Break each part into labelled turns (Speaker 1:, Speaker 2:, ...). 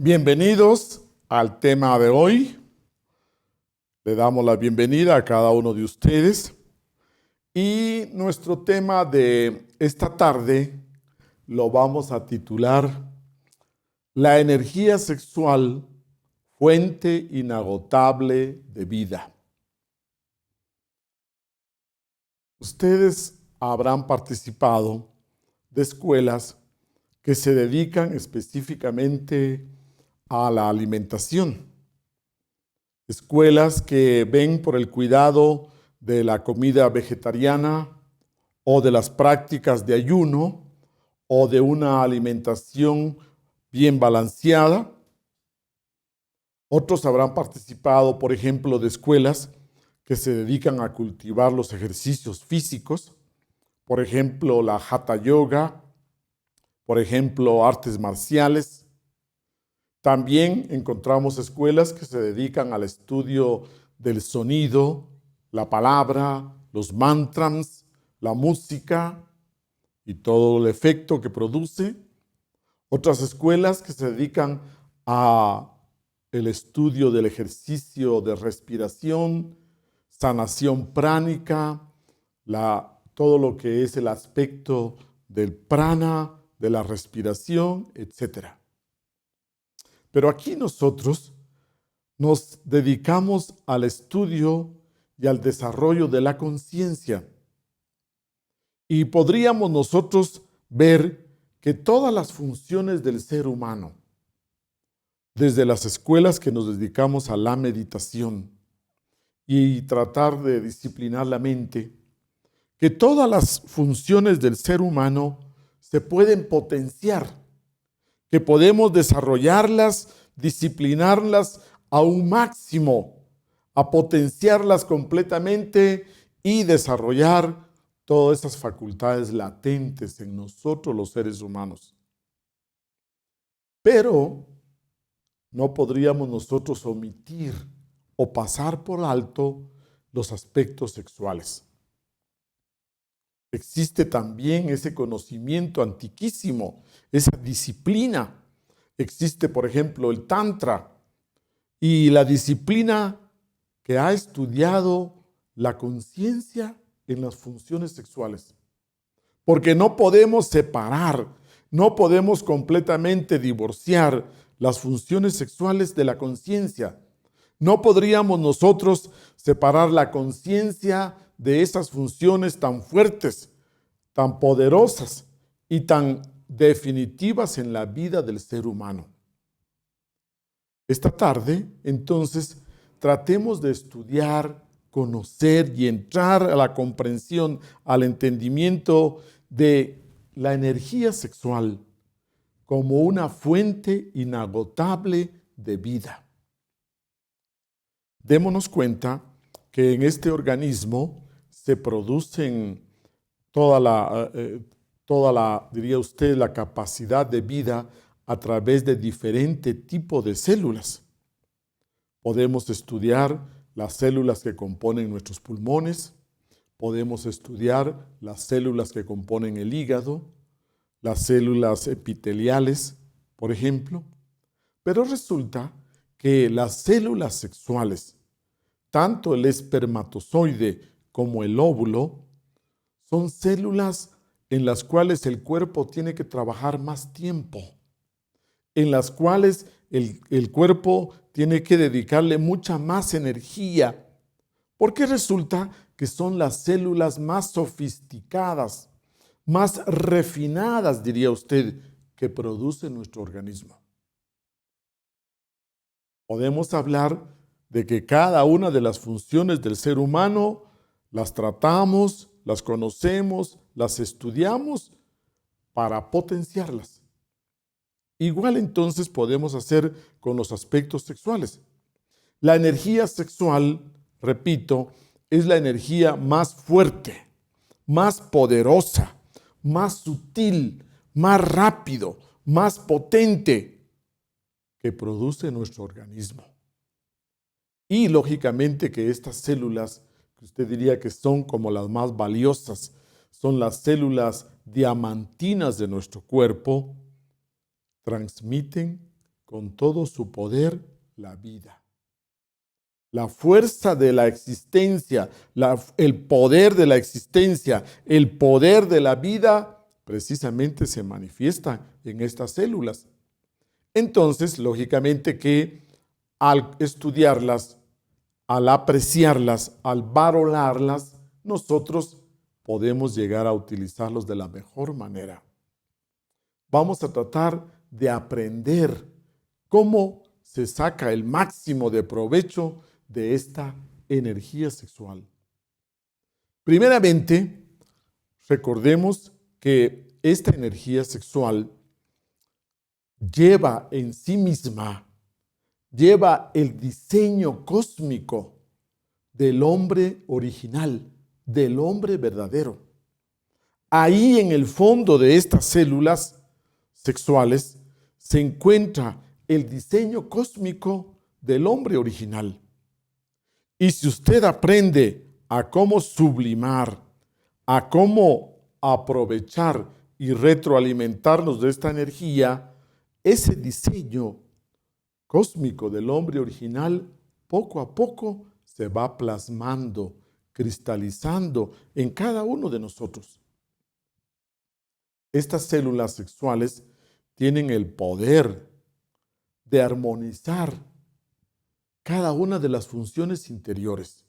Speaker 1: Bienvenidos al tema de hoy. Le damos la bienvenida a cada uno de ustedes. Y nuestro tema de esta tarde lo vamos a titular La energía sexual, fuente inagotable de vida. Ustedes habrán participado de escuelas que se dedican específicamente a la alimentación. Escuelas que ven por el cuidado de la comida vegetariana o de las prácticas de ayuno o de una alimentación bien balanceada. Otros habrán participado, por ejemplo, de escuelas que se dedican a cultivar los ejercicios físicos, por ejemplo, la Hatha Yoga, por ejemplo, artes marciales. También encontramos escuelas que se dedican al estudio del sonido, la palabra, los mantras, la música y todo el efecto que produce. Otras escuelas que se dedican a el estudio del ejercicio de respiración, sanación pránica, todo lo que es el aspecto del prana, de la respiración, etc. Pero aquí nosotros nos dedicamos al estudio y al desarrollo de la conciencia. Y podríamos nosotros ver que todas las funciones del ser humano, desde las escuelas que nos dedicamos a la meditación y tratar de disciplinar la mente, que todas las funciones del ser humano se pueden potenciar, que podemos desarrollarlas, disciplinarlas a un máximo, a potenciarlas completamente y desarrollar todas esas facultades latentes en nosotros los seres humanos. Pero no podríamos nosotros omitir o pasar por alto los aspectos sexuales. Existe también ese conocimiento antiquísimo, esa disciplina. Existe, por ejemplo, el Tantra y la disciplina que ha estudiado la conciencia en las funciones sexuales. Porque no podemos separar, no podemos completamente divorciar las funciones sexuales de la conciencia. No podríamos nosotros separar la conciencia de esas funciones tan fuertes, tan poderosas y tan definitivas en la vida del ser humano. Esta tarde, entonces, tratemos de estudiar, conocer y entrar a la comprensión, al entendimiento de la energía sexual como una fuente inagotable de vida. Démonos cuenta que en este organismo se producen diría usted, la capacidad de vida a través de diferentes tipos de células. Podemos estudiar las células que componen nuestros pulmones, podemos estudiar las células que componen el hígado, las células epiteliales, por ejemplo. Pero resulta que las células sexuales, tanto el espermatozoide como el óvulo, son células en las cuales el cuerpo tiene que trabajar más tiempo, en las cuales el cuerpo tiene que dedicarle mucha más energía, porque resulta que son las células más sofisticadas, más refinadas, diría usted, que produce nuestro organismo. Podemos hablar de que cada una de las funciones del ser humano las tratamos, las conocemos, las estudiamos para potenciarlas. Igual entonces podemos hacer con los aspectos sexuales. La energía sexual, repito, es la energía más fuerte, más poderosa, más sutil, más rápido, más potente que produce nuestro organismo. Y lógicamente que estas células, que usted diría que son como las más valiosas, son las células diamantinas de nuestro cuerpo, transmiten con todo su poder la vida. La fuerza de la existencia, el poder de la existencia, el poder de la vida, precisamente se manifiesta en estas células. Entonces, lógicamente que al estudiarlas, al apreciarlas, al valorarlas, nosotros podemos llegar a utilizarlos de la mejor manera. Vamos a tratar de aprender cómo se saca el máximo de provecho de esta energía sexual. Primeramente, recordemos que esta energía sexual lleva en sí misma, lleva el diseño cósmico del hombre original, del hombre verdadero. Ahí en el fondo de estas células sexuales se encuentra el diseño cósmico del hombre original. Y si usted aprende a cómo sublimar, a cómo aprovechar y retroalimentarnos de esta energía, ese diseño cósmico del hombre original poco a poco se va plasmando, cristalizando en cada uno de nosotros. Estas células sexuales tienen el poder de armonizar cada una de las funciones interiores.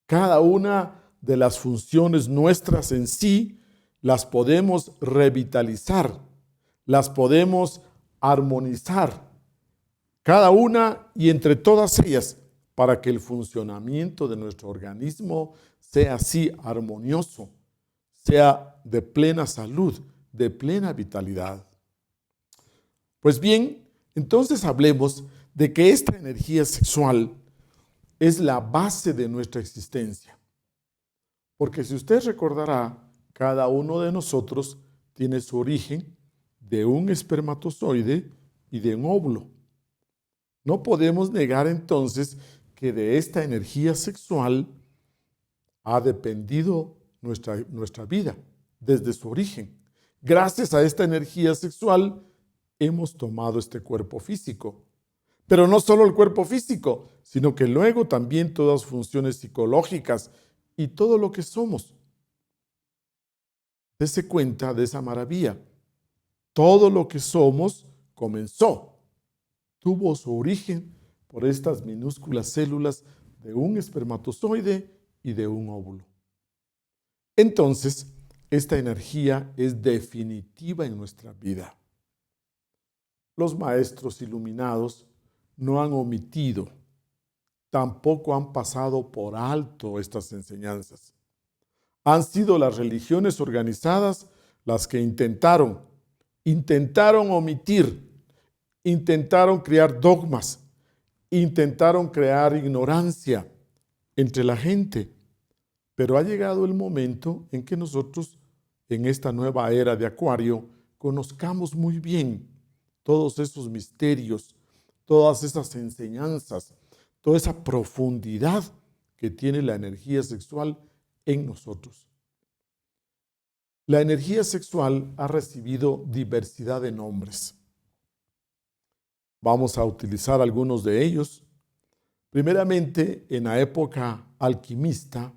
Speaker 1: Cada una de las funciones nuestras en sí las podemos revitalizar, las podemos armonizar, cada una y entre todas ellas, para que el funcionamiento de nuestro organismo sea así armonioso, sea de plena salud, de plena vitalidad. Pues bien, entonces hablemos de que esta energía sexual es la base de nuestra existencia. Porque si usted recordará, cada uno de nosotros tiene su origen de un espermatozoide y de un óvulo. No podemos negar entonces que de esta energía sexual ha dependido nuestra vida desde su origen. Gracias a esta energía sexual hemos tomado este cuerpo físico. Pero no solo el cuerpo físico, sino que luego también todas las funciones psicológicas y todo lo que somos. Dese cuenta de esa maravilla. Todo lo que somos comenzó, tuvo su origen por estas minúsculas células de un espermatozoide y de un óvulo. Entonces, esta energía es definitiva en nuestra vida. Los maestros iluminados no han omitido, tampoco han pasado por alto estas enseñanzas. Han sido las religiones organizadas las que intentaron omitir, intentaron crear dogmas, intentaron crear ignorancia entre la gente. Pero ha llegado el momento en que nosotros, en esta nueva era de Acuario, conozcamos muy bien todos esos misterios, todas esas enseñanzas, toda esa profundidad que tiene la energía sexual en nosotros. La energía sexual ha recibido diversidad de nombres. Vamos a utilizar algunos de ellos. Primeramente, en la época alquimista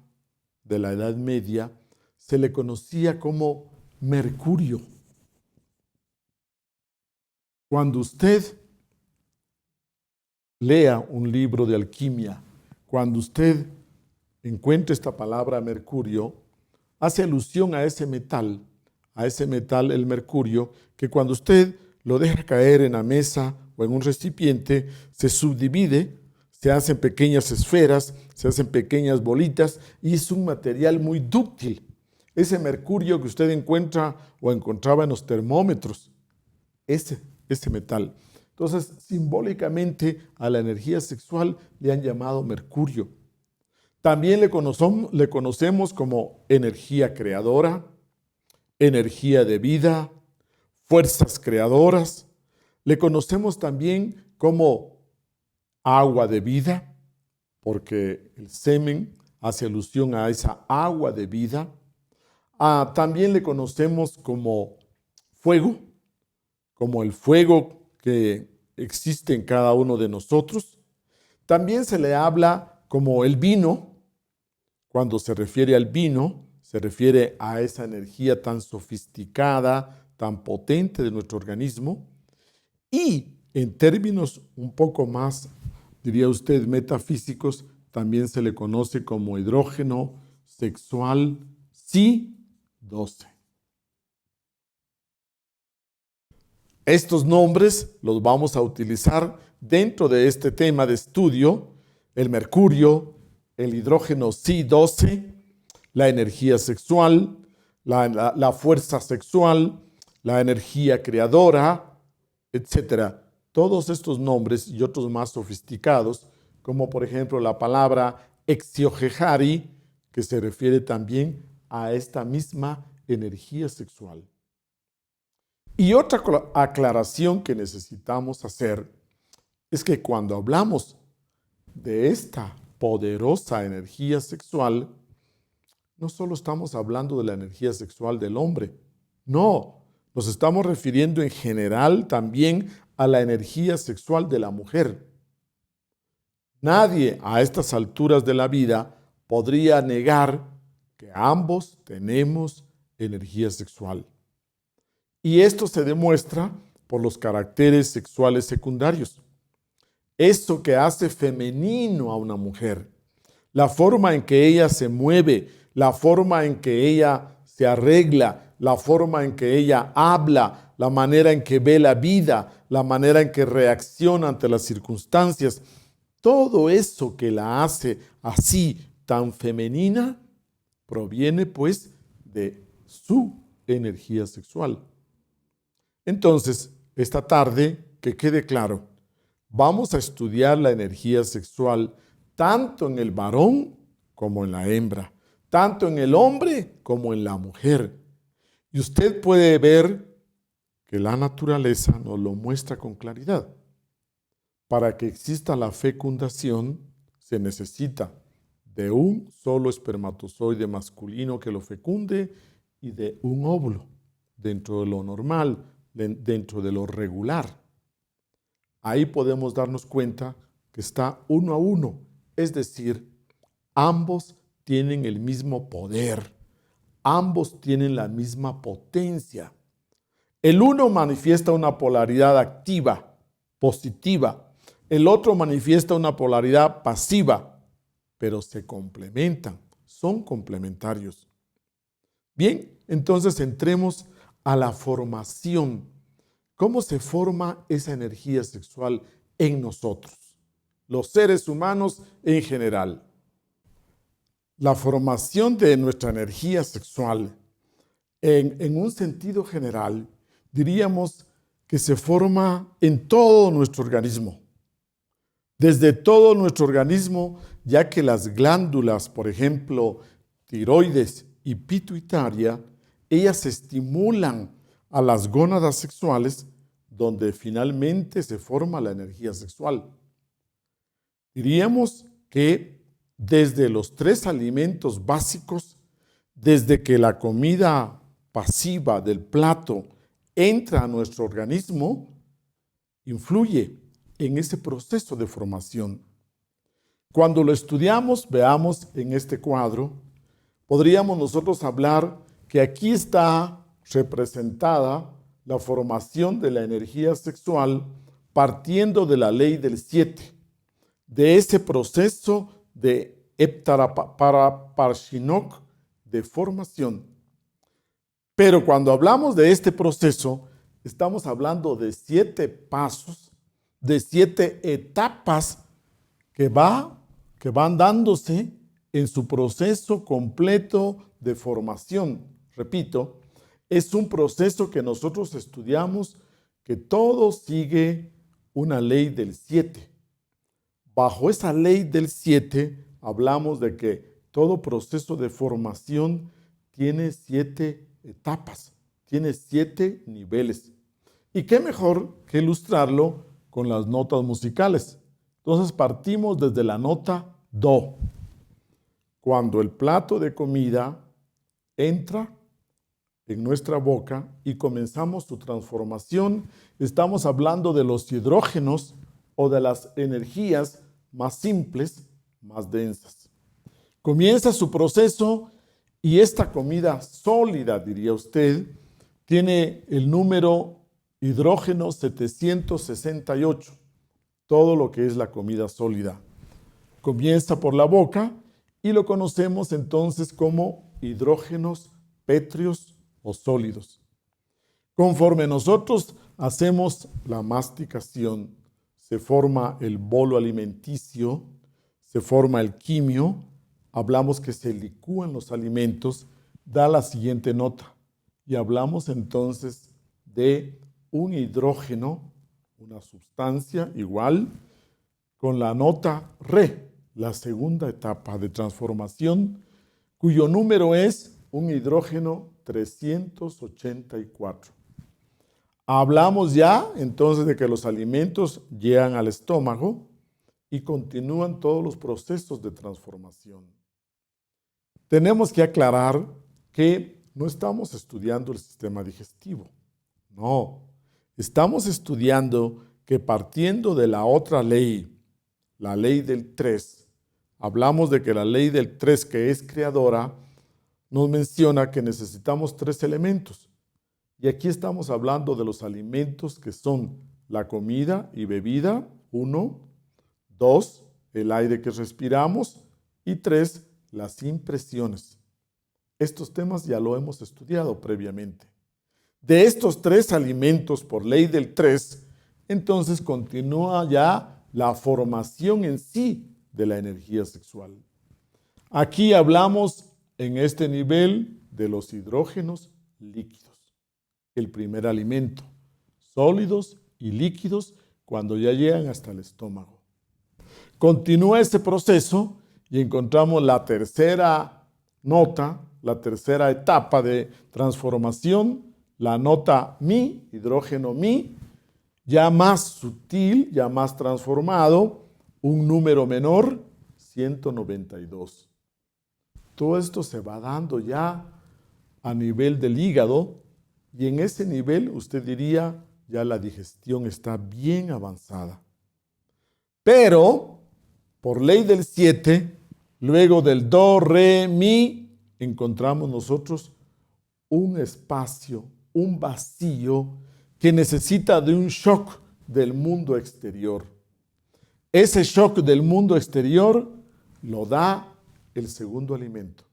Speaker 1: de la Edad Media, se le conocía como Mercurio. Cuando usted lea un libro de alquimia, cuando usted encuentre esta palabra mercurio, hace alusión a ese metal, el mercurio, que cuando usted lo deja caer en la mesa o en un recipiente, se subdivide, se hacen pequeñas esferas, se hacen pequeñas bolitas y es un material muy dúctil. Ese mercurio que usted encuentra o encontraba en los termómetros, ese metal. Entonces, simbólicamente a la energía sexual le han llamado mercurio. También le conocemos como energía creadora, energía de vida, fuerzas creadoras. Le conocemos también como agua de vida, porque el semen hace alusión a esa agua de vida. También le conocemos como fuego, como el fuego que existe en cada uno de nosotros. También se le habla como el vino. Cuando se refiere al vino, se refiere a esa energía tan sofisticada, tan potente de nuestro organismo. Y en términos un poco más, diría usted, metafísicos, también se le conoce como hidrógeno sexual Si-12. Estos nombres los vamos a utilizar dentro de este tema de estudio: el mercurio, el hidrógeno Si-12, la energía sexual, la fuerza sexual, la energía creadora, etc. Todos estos nombres y otros más sofisticados, como por ejemplo la palabra Exiohejari, que se refiere también a esta misma energía sexual. Y otra aclaración que necesitamos hacer es que cuando hablamos de esta poderosa energía sexual, no solo estamos hablando de la energía sexual del hombre, no, nos estamos refiriendo en general también a la energía sexual de la mujer. Nadie a estas alturas de la vida podría negar que ambos tenemos energía sexual. Y esto se demuestra por los caracteres sexuales secundarios. Eso que hace femenino a una mujer, la forma en que ella se mueve, la forma en que ella se arregla, la forma en que ella habla, la manera en que ve la vida, la manera en que reacciona ante las circunstancias, todo eso que la hace así tan femenina proviene pues de su energía sexual. Entonces, esta tarde, que quede claro, vamos a estudiar la energía sexual tanto en el varón como en la hembra, tanto en el hombre como en la mujer. Y usted puede ver que la naturaleza nos lo muestra con claridad. Para que exista la fecundación, se necesita de un solo espermatozoide masculino que lo fecunde y de un óvulo, dentro de lo normal, dentro de lo regular. Ahí podemos darnos cuenta que está uno a uno, es decir, ambos tienen el mismo poder, ambos tienen la misma potencia. El uno manifiesta una polaridad activa, positiva, el otro manifiesta una polaridad pasiva, pero se complementan, son complementarios. Bien, entonces entremos a la formación. ¿Cómo se forma esa energía sexual en nosotros, los seres humanos en general? La formación de nuestra energía sexual, en un sentido general, diríamos que se forma en todo nuestro organismo. Desde todo nuestro organismo, ya que las glándulas, por ejemplo, tiroides y pituitaria, ellas estimulan a las gónadas sexuales, donde finalmente se forma la energía sexual. Diríamos que desde los 3 alimentos básicos, desde que la comida pasiva del plato entra a nuestro organismo, influye en ese proceso de formación. Cuando lo estudiamos, veamos en este cuadro, podríamos nosotros hablar que aquí está representada la formación de la energía sexual partiendo de la ley del 7, de ese proceso de Heptara-Parshinok de formación. Pero cuando hablamos de este proceso, estamos hablando de 7 pasos, de 7 etapas que van dándose en su proceso completo de formación. Repito, es un proceso que nosotros estudiamos, que todo sigue una ley del 7. Bajo esa ley del 7 hablamos de que todo proceso de formación tiene 7 etapas, tiene 7 niveles. ¿Y qué mejor que ilustrarlo con las notas musicales? Entonces partimos desde la nota Do. Cuando el plato de comida entra en nuestra boca y comenzamos su transformación, estamos hablando de los hidrógenos o de las energías más simples, más densas. Comienza su proceso y esta comida sólida, diría usted, tiene el número hidrógeno 768, todo lo que es la comida sólida. Comienza por la boca y lo conocemos entonces como hidrógenos pétreos o sólidos. Conforme nosotros hacemos la masticación, se forma el bolo alimenticio, se forma el quimio, hablamos que se licúan los alimentos, da la siguiente nota. Y hablamos entonces de un hidrógeno, una sustancia igual, con la nota Re, la segunda etapa de transformación, cuyo número es un hidrógeno 384. Hablamos ya entonces de que los alimentos llegan al estómago y continúan todos los procesos de transformación. Tenemos que aclarar que no estamos estudiando el sistema digestivo. No, estamos estudiando que partiendo de la otra ley, la ley del 3, hablamos de que la ley del 3, que es creadora, nos menciona que necesitamos 3 elementos. Y aquí estamos hablando de los alimentos que son la comida y bebida, 1, 2, el aire que respiramos y 3, las impresiones. Estos temas ya lo hemos estudiado previamente. De estos 3 alimentos por ley del 3, entonces continúa ya la formación en sí de la energía sexual. Aquí hablamos en este nivel de los hidrógenos líquidos. El primer alimento, sólidos y líquidos cuando ya llegan hasta el estómago. Continúa este proceso y encontramos la tercera nota, la tercera etapa de transformación, la nota Mi, hidrógeno Mi, ya más sutil, ya más transformado, un número menor, 192. Todo esto se va dando ya a nivel del hígado y en ese nivel usted diría ya la digestión está bien avanzada. Pero, por ley del 7, luego del Do, Re, Mi, encontramos nosotros un espacio, un vacío que necesita de un shock del mundo exterior. Ese shock del mundo exterior lo da el segundo alimento.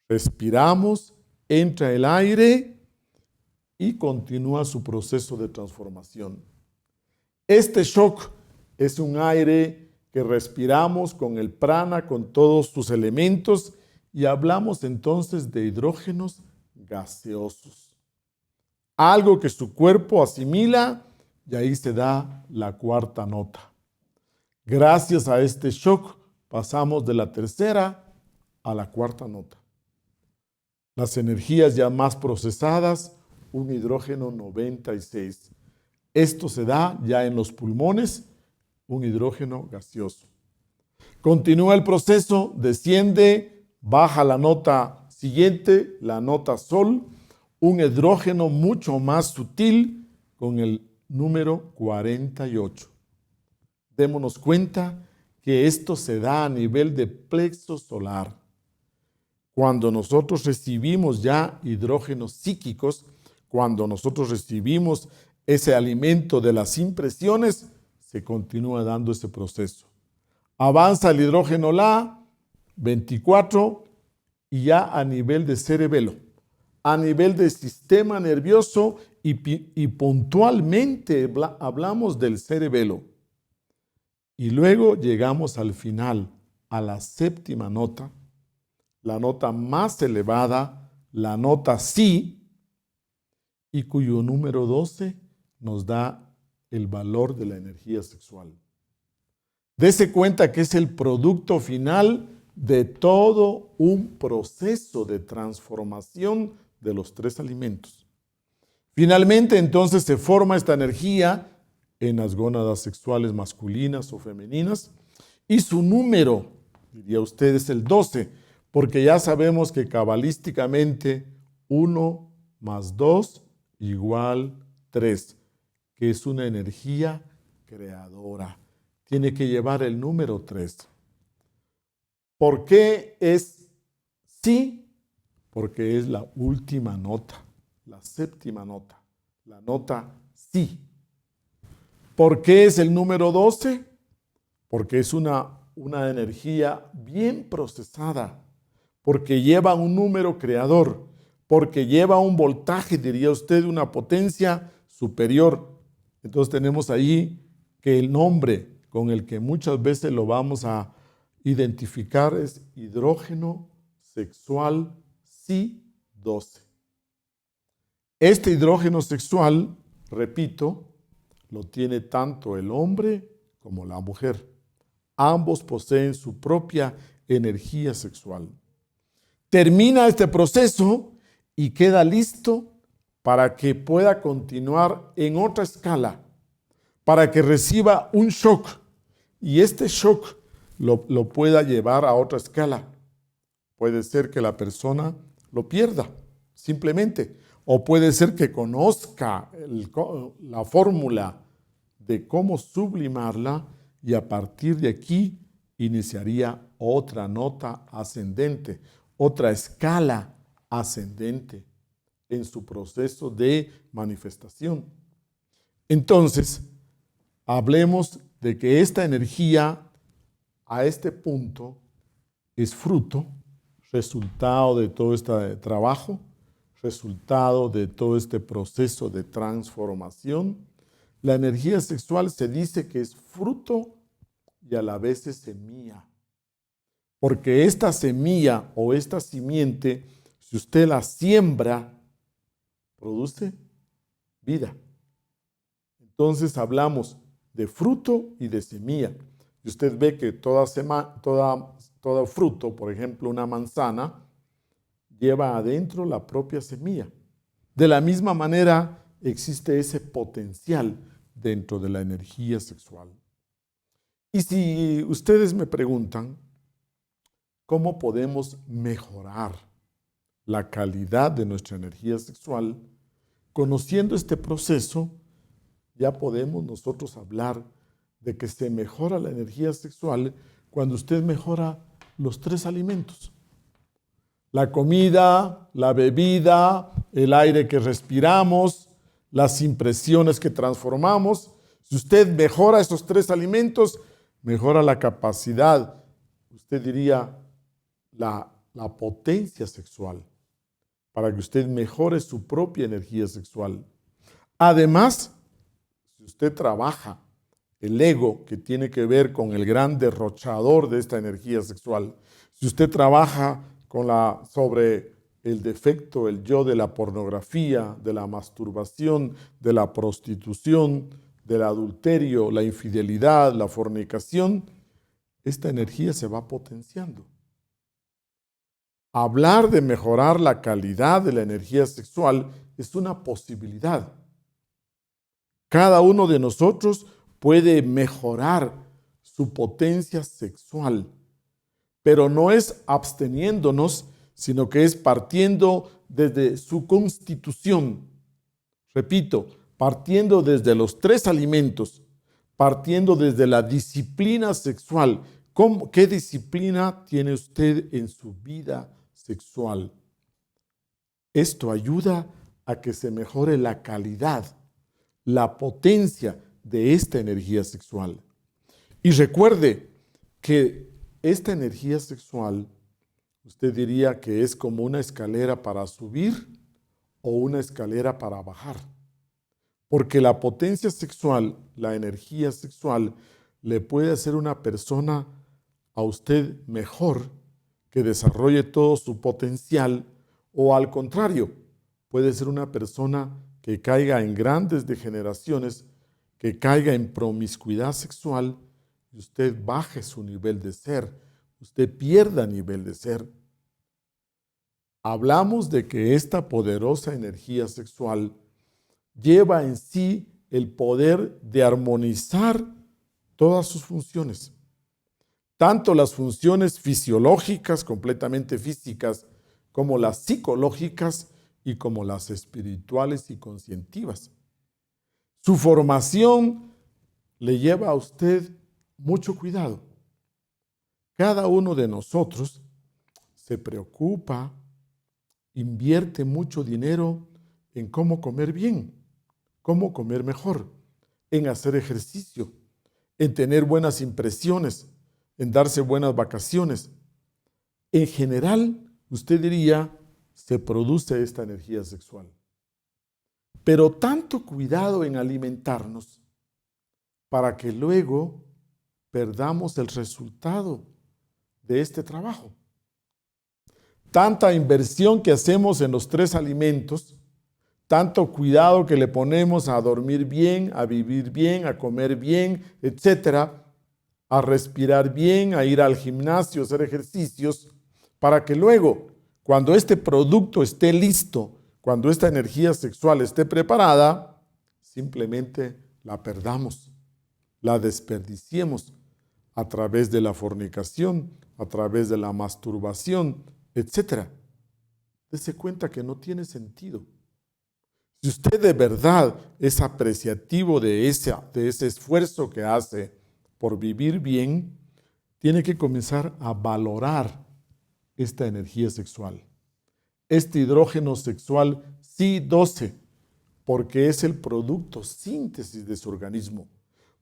Speaker 1: Respiramos, entra el aire y continúa su proceso de transformación. Este shock es un aire que respiramos con el prana, con todos sus elementos, y hablamos entonces de hidrógenos gaseosos. Algo que su cuerpo asimila y ahí se da la cuarta nota. Gracias a este shock pasamos de la tercera a la cuarta nota. Las energías ya más procesadas, un hidrógeno 96. Esto se da ya en los pulmones, un hidrógeno gaseoso. Continúa el proceso, desciende, baja la nota siguiente, la nota Sol, un hidrógeno mucho más sutil con el número 48. Démonos cuenta que esto se da a nivel de plexo solar. Cuando nosotros recibimos ya hidrógenos psíquicos, cuando nosotros recibimos ese alimento de las impresiones, se continúa dando ese proceso. Avanza el hidrógeno La, 24, y ya a nivel de cerebelo, a nivel del sistema nervioso y puntualmente hablamos del cerebelo. Y luego llegamos al final, a la séptima nota, la nota más elevada, la nota Si, y cuyo número 12 nos da el valor de la energía sexual. Dese cuenta que es el producto final de todo un proceso de transformación de los 3 alimentos. Finalmente, entonces, se forma esta energía en las gónadas sexuales masculinas o femeninas y su número, diría usted, es el 12, porque ya sabemos que cabalísticamente 1 más 2 igual 3, que es una energía creadora. Tiene que llevar el número 3. ¿Por qué es si? Porque es la última nota, la séptima nota, la nota si. ¿Por qué es el número 12? Porque es una energía bien procesada, porque lleva un número creador, porque lleva un voltaje, diría usted, una potencia superior. Entonces tenemos ahí que el nombre con el que muchas veces lo vamos a identificar es hidrógeno sexual Si-12. Este hidrógeno sexual, repito, lo tiene tanto el hombre como la mujer. Ambos poseen su propia energía sexual. Termina este proceso y queda listo para que pueda continuar en otra escala, para que reciba un shock y este shock lo pueda llevar a otra escala. Puede ser que la persona lo pierda, simplemente, o puede ser que conozca la fórmula de cómo sublimarla y a partir de aquí iniciaría otra nota ascendente, otra escala ascendente en su proceso de manifestación. Entonces, hablemos de que esta energía a este punto es fruto, resultado de todo este trabajo, resultado de todo este proceso de transformación. La energía sexual se dice que es fruto y a la vez es semilla. Porque esta semilla o esta simiente, si usted la siembra, produce vida. Entonces hablamos de fruto y de semilla. Y usted ve que todo fruto, por ejemplo una manzana, lleva adentro la propia semilla. De la misma manera existe ese potencial dentro de la energía sexual. Y si ustedes me preguntan, ¿cómo podemos mejorar la calidad de nuestra energía sexual? Conociendo este proceso, ya podemos nosotros hablar de que se mejora la energía sexual cuando usted mejora los 3 alimentos. La comida, la bebida, el aire que respiramos, las impresiones que transformamos. Si usted mejora esos 3 alimentos, mejora la capacidad, usted diría, la potencia sexual, para que usted mejore su propia energía sexual. Además, si usted trabaja el ego, que tiene que ver con el gran derrochador de esta energía sexual, si usted trabaja sobre el defecto, el yo de la pornografía, de la masturbación, de la prostitución, del adulterio, la infidelidad, la fornicación, esta energía se va potenciando. Hablar de mejorar la calidad de la energía sexual es una posibilidad. Cada uno de nosotros puede mejorar su potencia sexual, pero no es absteniéndonos, sino que es partiendo desde su constitución. Repito, partiendo desde los 3 alimentos, partiendo desde la disciplina sexual. ¿Qué disciplina tiene usted en su vida sexual? Esto ayuda a que se mejore la calidad, la potencia de esta energía sexual. Y recuerde que esta energía sexual, usted diría que es como una escalera para subir o una escalera para bajar. Porque la potencia sexual, la energía sexual, le puede hacer una persona a usted mejor, que desarrolle todo su potencial, o al contrario, puede ser una persona que caiga en grandes degeneraciones, que caiga en promiscuidad sexual y usted baje su nivel de ser, usted pierda nivel de ser. Hablamos de que esta poderosa energía sexual lleva en sí el poder de armonizar todas sus funciones, tanto las funciones fisiológicas, completamente físicas, como las psicológicas y como las espirituales y conscientivas. Su formación le lleva a usted mucho cuidado. Cada uno de nosotros se preocupa, invierte mucho dinero en cómo comer bien, cómo comer mejor, en hacer ejercicio, en tener buenas impresiones, en darse buenas vacaciones. En general, usted diría, se produce esta energía sexual. Pero tanto cuidado en alimentarnos para que luego perdamos el resultado de este trabajo. Tanta inversión que hacemos en los 3 alimentos, tanto cuidado que le ponemos a dormir bien, a vivir bien, a comer bien, etcétera, a respirar bien, a ir al gimnasio, a hacer ejercicios, para que luego, cuando este producto esté listo, cuando esta energía sexual esté preparada, simplemente la perdamos, la desperdiciemos a través de la fornicación, a través de la masturbación, etcétera. Dese cuenta que no tiene sentido. Si usted de verdad es apreciativo de ese esfuerzo que hace por vivir bien, tiene que comenzar a valorar esta energía sexual, este hidrógeno sexual Si-12, porque es el producto síntesis de su organismo,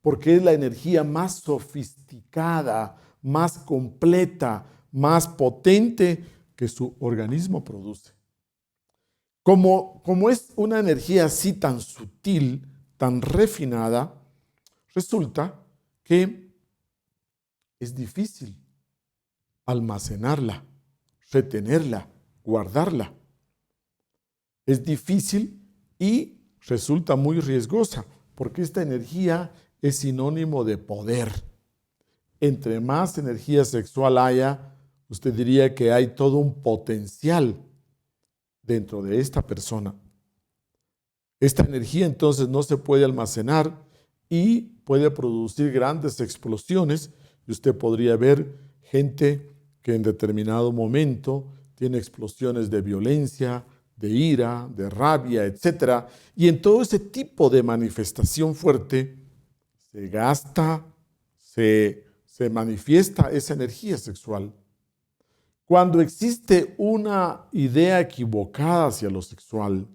Speaker 1: porque es la energía más sofisticada, más completa, más potente que su organismo produce. Como es una energía así tan sutil, tan refinada, resulta que es difícil almacenarla, retenerla, guardarla. Es difícil y resulta muy riesgosa, porque esta energía es sinónimo de poder. Entre más energía sexual haya, usted diría que hay todo un potencial dentro de esta persona. Esta energía entonces no se puede almacenar y puede producir grandes explosiones, y usted podría ver gente que en determinado momento tiene explosiones de violencia, de ira, de rabia, etc. Y en todo ese tipo de manifestación fuerte se gasta, se manifiesta esa energía sexual. Cuando existe una idea equivocada hacia lo sexual,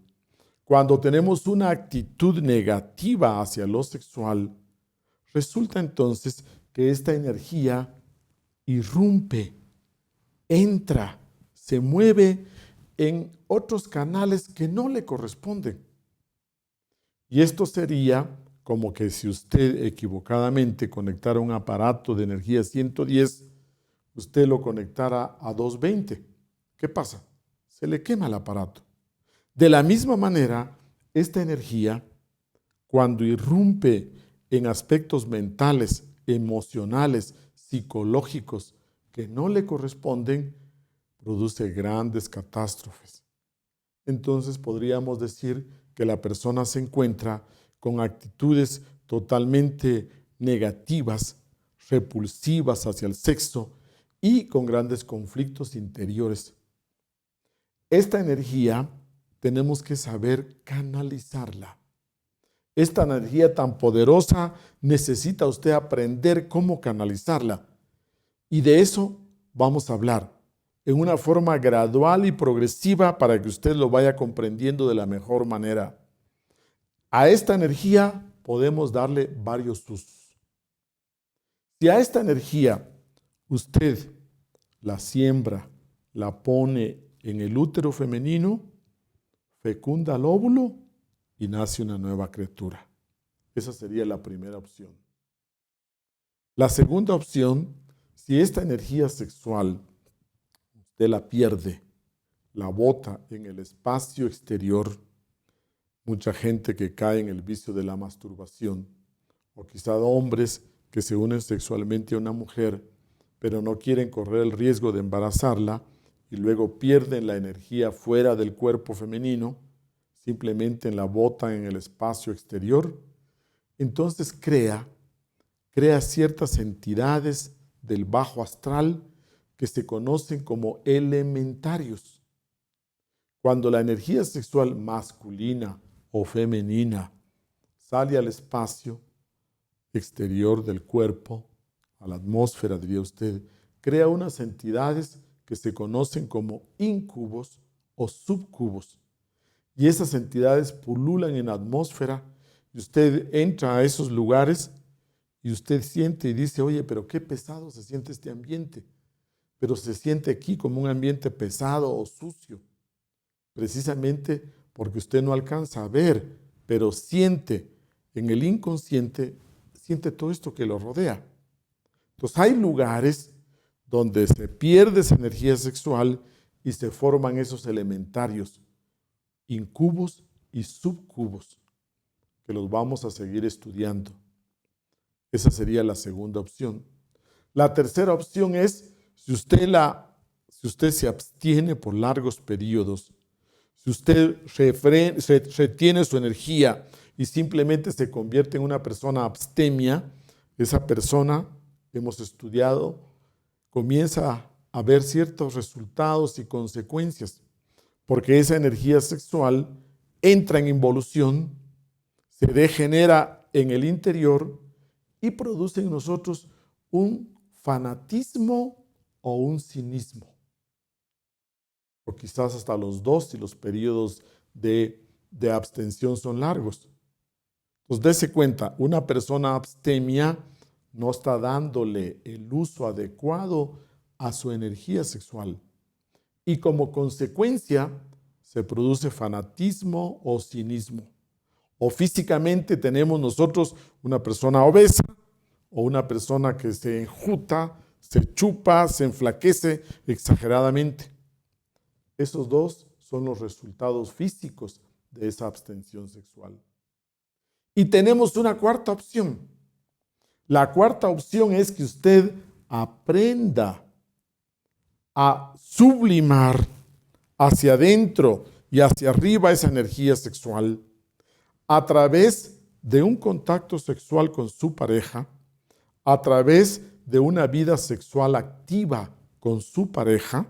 Speaker 1: cuando tenemos una actitud negativa hacia lo sexual, resulta entonces que esta energía irrumpe, entra, se mueve en otros canales que no le corresponden. Y esto sería como que si usted equivocadamente conectara un aparato de energía 110, usted lo conectara a 220. ¿Qué pasa? Se le quema el aparato. De la misma manera, esta energía, cuando irrumpe en aspectos mentales, emocionales, psicológicos que no le corresponden, produce grandes catástrofes. Entonces podríamos decir que la persona se encuentra con actitudes totalmente negativas, repulsivas hacia el sexo y con grandes conflictos interiores. Esta energía tenemos que saber canalizarla. Esta energía tan poderosa necesita usted aprender cómo canalizarla. Y de eso vamos a hablar en una forma gradual y progresiva para que usted lo vaya comprendiendo de la mejor manera. A esta energía podemos darle varios usos. Si a esta energía usted la siembra, la pone en el útero femenino, fecunda el óvulo y nace una nueva criatura. Esa sería la primera opción. La segunda opción, si esta energía sexual usted la pierde, la bota en el espacio exterior, mucha gente que cae en el vicio de la masturbación, o quizá hombres que se unen sexualmente a una mujer, pero no quieren correr el riesgo de embarazarla y luego pierden la energía fuera del cuerpo femenino, simplemente la botan en el espacio exterior, entonces crea ciertas entidades del bajo astral que se conocen como elementarios. Cuando la energía sexual masculina o femenina sale al espacio exterior del cuerpo, a la atmósfera, diría usted, crea unas entidades que se conocen como incubos o subcubos. Y esas entidades pululan en la atmósfera y usted entra a esos lugares y usted siente y dice, oye, pero qué pesado se siente este ambiente. Pero se siente aquí como un ambiente pesado o sucio, precisamente porque usted no alcanza a ver, pero siente en el inconsciente, siente todo esto que lo rodea. Entonces hay lugares donde se pierde esa energía sexual y se forman esos elementarios, incubos y subcubos, que los vamos a seguir estudiando. Esa sería la segunda opción. La tercera opción es, si usted se abstiene por largos periodos, si usted retiene su energía y simplemente se convierte en una persona abstemia, esa persona, hemos estudiado, comienza a ver ciertos resultados y consecuencias, porque esa energía sexual entra en involución, se degenera en el interior y produce en nosotros un fanatismo o un cinismo, o quizás hasta los dos si los periodos de abstención son largos. Entonces, dése cuenta, una persona abstemia no está dándole el uso adecuado a su energía sexual y como consecuencia se produce fanatismo o cinismo. O físicamente tenemos nosotros una persona obesa o una persona que se enjuta, se chupa, se enflaquece exageradamente. Esos dos son los resultados físicos de esa abstención sexual. Y tenemos una cuarta opción. La cuarta opción es que usted aprenda a sublimar hacia adentro y hacia arriba esa energía sexual a través de un contacto sexual con su pareja, a través de una vida sexual activa con su pareja,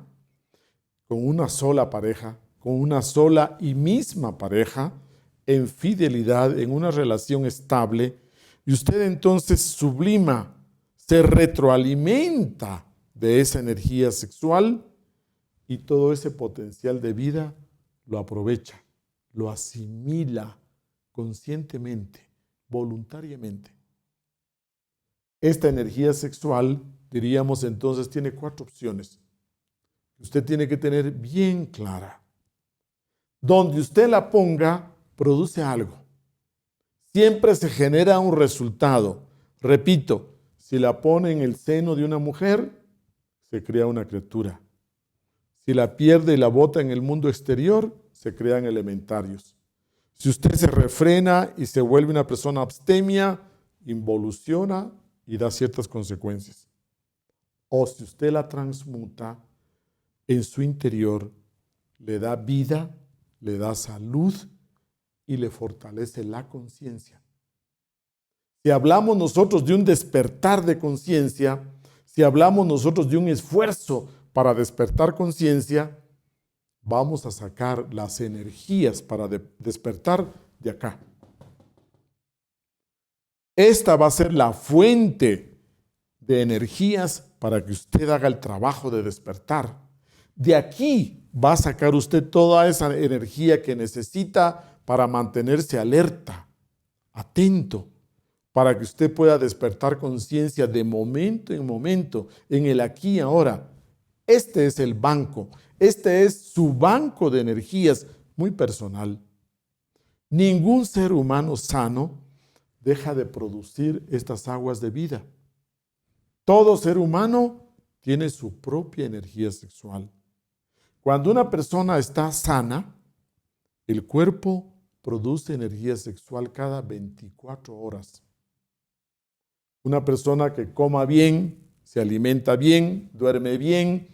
Speaker 1: con una sola pareja, con una sola y misma pareja, en fidelidad, en una relación estable, y usted entonces sublima, se retroalimenta de esa energía sexual y todo ese potencial de vida lo aprovecha, lo asimila conscientemente, voluntariamente. Esta energía sexual, diríamos entonces, tiene 4 opciones. Usted tiene que tener bien clara. Donde usted la ponga, produce algo. Siempre se genera un resultado. Repito, si la pone en el seno de una mujer, se crea una criatura. Si la pierde y la bota en el mundo exterior, se crean elementarios. Si usted se refrena y se vuelve una persona abstemia, involuciona y da ciertas consecuencias. O si usted la transmuta en su interior, le da vida, le da salud y le fortalece la conciencia. Si hablamos nosotros de un despertar de conciencia, si hablamos nosotros de un esfuerzo para despertar conciencia, vamos a sacar las energías para despertar de acá. Esta va a ser la fuente de energías para que usted haga el trabajo de despertar. De aquí va a sacar usted toda esa energía que necesita para mantenerse alerta, atento, para que usted pueda despertar conciencia de momento en momento, en el aquí y ahora. Este es el banco, este es su banco de energías muy personal. Ningún ser humano sano deja de producir estas aguas de vida. Todo ser humano tiene su propia energía sexual. Cuando una persona está sana, el cuerpo produce energía sexual cada 24 horas. Una persona que coma bien, se alimenta bien, duerme bien,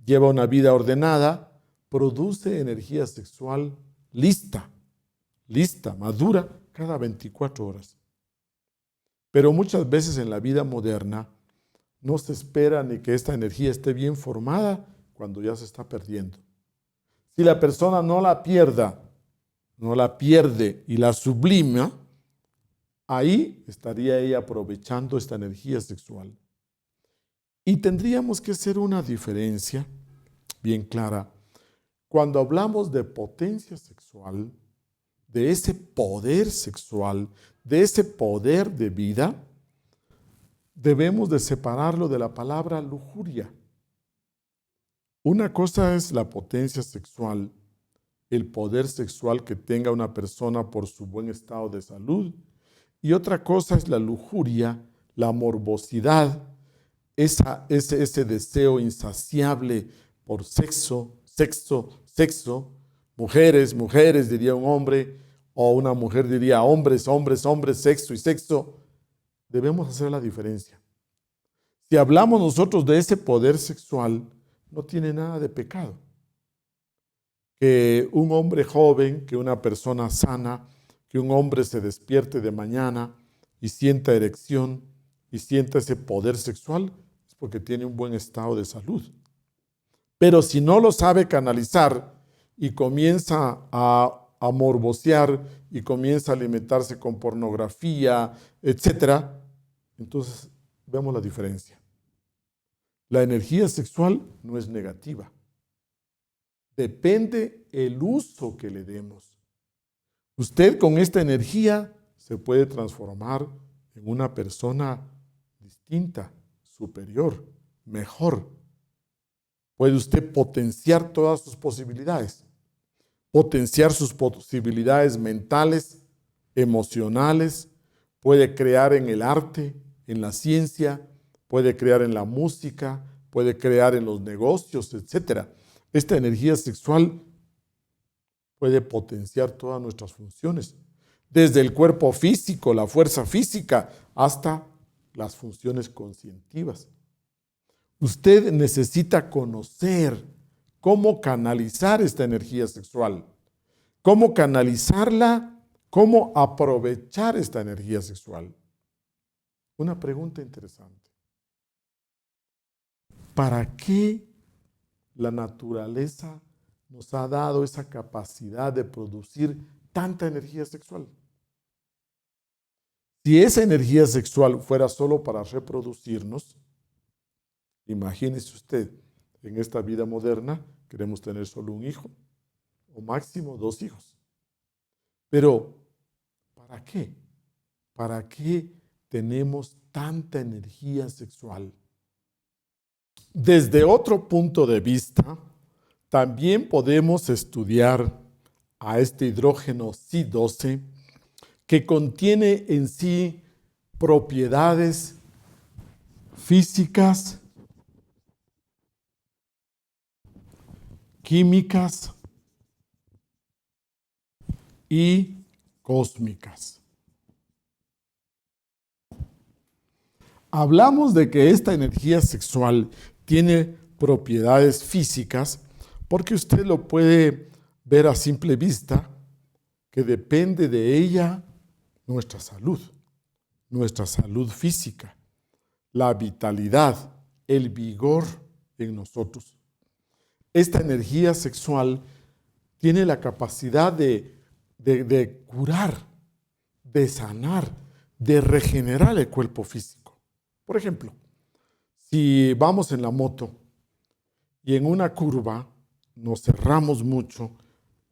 Speaker 1: lleva una vida ordenada, produce energía sexual lista, madura, cada 24 horas. Pero muchas veces en la vida moderna no se espera ni que esta energía esté bien formada cuando ya se está perdiendo. Si la persona no la pierde y la sublima, ahí estaría ella aprovechando esta energía sexual. Y tendríamos que hacer una diferencia bien clara. Cuando hablamos de potencia sexual, de ese poder sexual, de ese poder de vida, debemos de separarlo de la palabra lujuria. Una cosa es la potencia sexual, el poder sexual que tenga una persona por su buen estado de salud, y otra cosa es la lujuria, la morbosidad, ese deseo insaciable por sexo, mujeres, mujeres, diría un hombre, o una mujer diría hombres, hombres, hombres, sexo y sexo. Debemos hacer la diferencia. Si hablamos nosotros de ese poder sexual, no tiene nada de pecado. Que un hombre joven, que una persona sana, que un hombre se despierte de mañana y sienta erección y sienta ese poder sexual, es porque tiene un buen estado de salud. Pero si no lo sabe canalizar y comienza a morbosear y comienza a alimentarse con pornografía, etc., entonces vemos la diferencia. La energía sexual no es negativa. Depende el uso que le demos. Usted con esta energía se puede transformar en una persona distinta, superior, mejor. Puede usted potenciar todas sus posibilidades. Potenciar sus posibilidades mentales, emocionales. Puede crear en el arte, en la ciencia, puede crear en la música, puede crear en los negocios, etc. Esta energía sexual puede potenciar todas nuestras funciones, desde el cuerpo físico, la fuerza física, hasta las funciones conscientivas. Usted necesita conocer cómo canalizar esta energía sexual, cómo canalizarla, cómo aprovechar esta energía sexual. Una pregunta interesante. ¿Para qué la naturaleza nos ha dado esa capacidad de producir tanta energía sexual? Si esa energía sexual fuera solo para reproducirnos, imagínese usted, en esta vida moderna queremos tener solo un hijo o máximo 2 hijos. Pero, ¿para qué? ¿Para qué tenemos tanta energía sexual? Desde otro punto de vista, también podemos estudiar a este hidrógeno Si-12 que contiene en sí propiedades físicas, químicas y cósmicas. Hablamos de que esta energía sexual tiene propiedades físicas porque usted lo puede ver a simple vista, que depende de ella nuestra salud física, la vitalidad, el vigor en nosotros. Esta energía sexual tiene la capacidad de curar, de sanar, de regenerar el cuerpo físico. Por ejemplo, si vamos en la moto y en una curva nos cerramos mucho,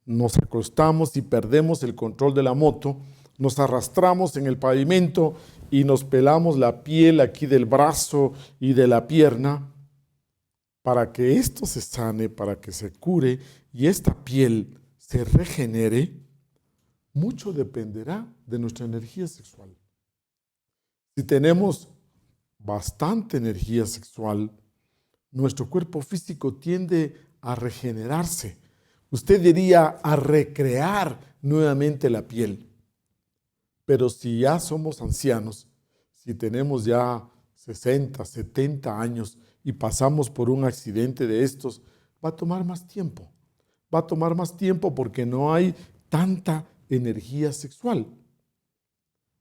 Speaker 1: nos acostamos y perdemos el control de la moto, nos arrastramos en el pavimento y nos pelamos la piel aquí del brazo y de la pierna, para que esto se sane, para que se cure y esta piel se regenere, mucho dependerá de nuestra energía sexual. Si tenemos bastante energía sexual, nuestro cuerpo físico tiende a regenerarse. Usted diría a recrear nuevamente la piel. Pero si ya somos ancianos, si tenemos ya 60, 70 años y pasamos por un accidente de estos, va a tomar más tiempo. Va a tomar más tiempo porque no hay tanta energía sexual.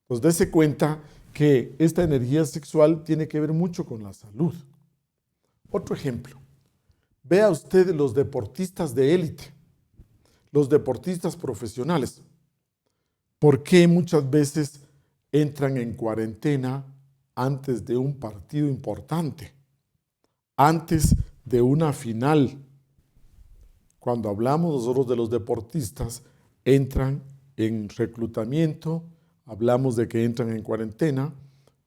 Speaker 1: Pues dése cuenta que esta energía sexual tiene que ver mucho con la salud. Otro ejemplo. Vea usted los deportistas de élite. los deportistas profesionales, ¿por qué muchas veces entran en cuarentena antes de un partido importante, antes de una final? Cuando hablamos nosotros de los deportistas, entran en reclutamiento, hablamos de que entran en cuarentena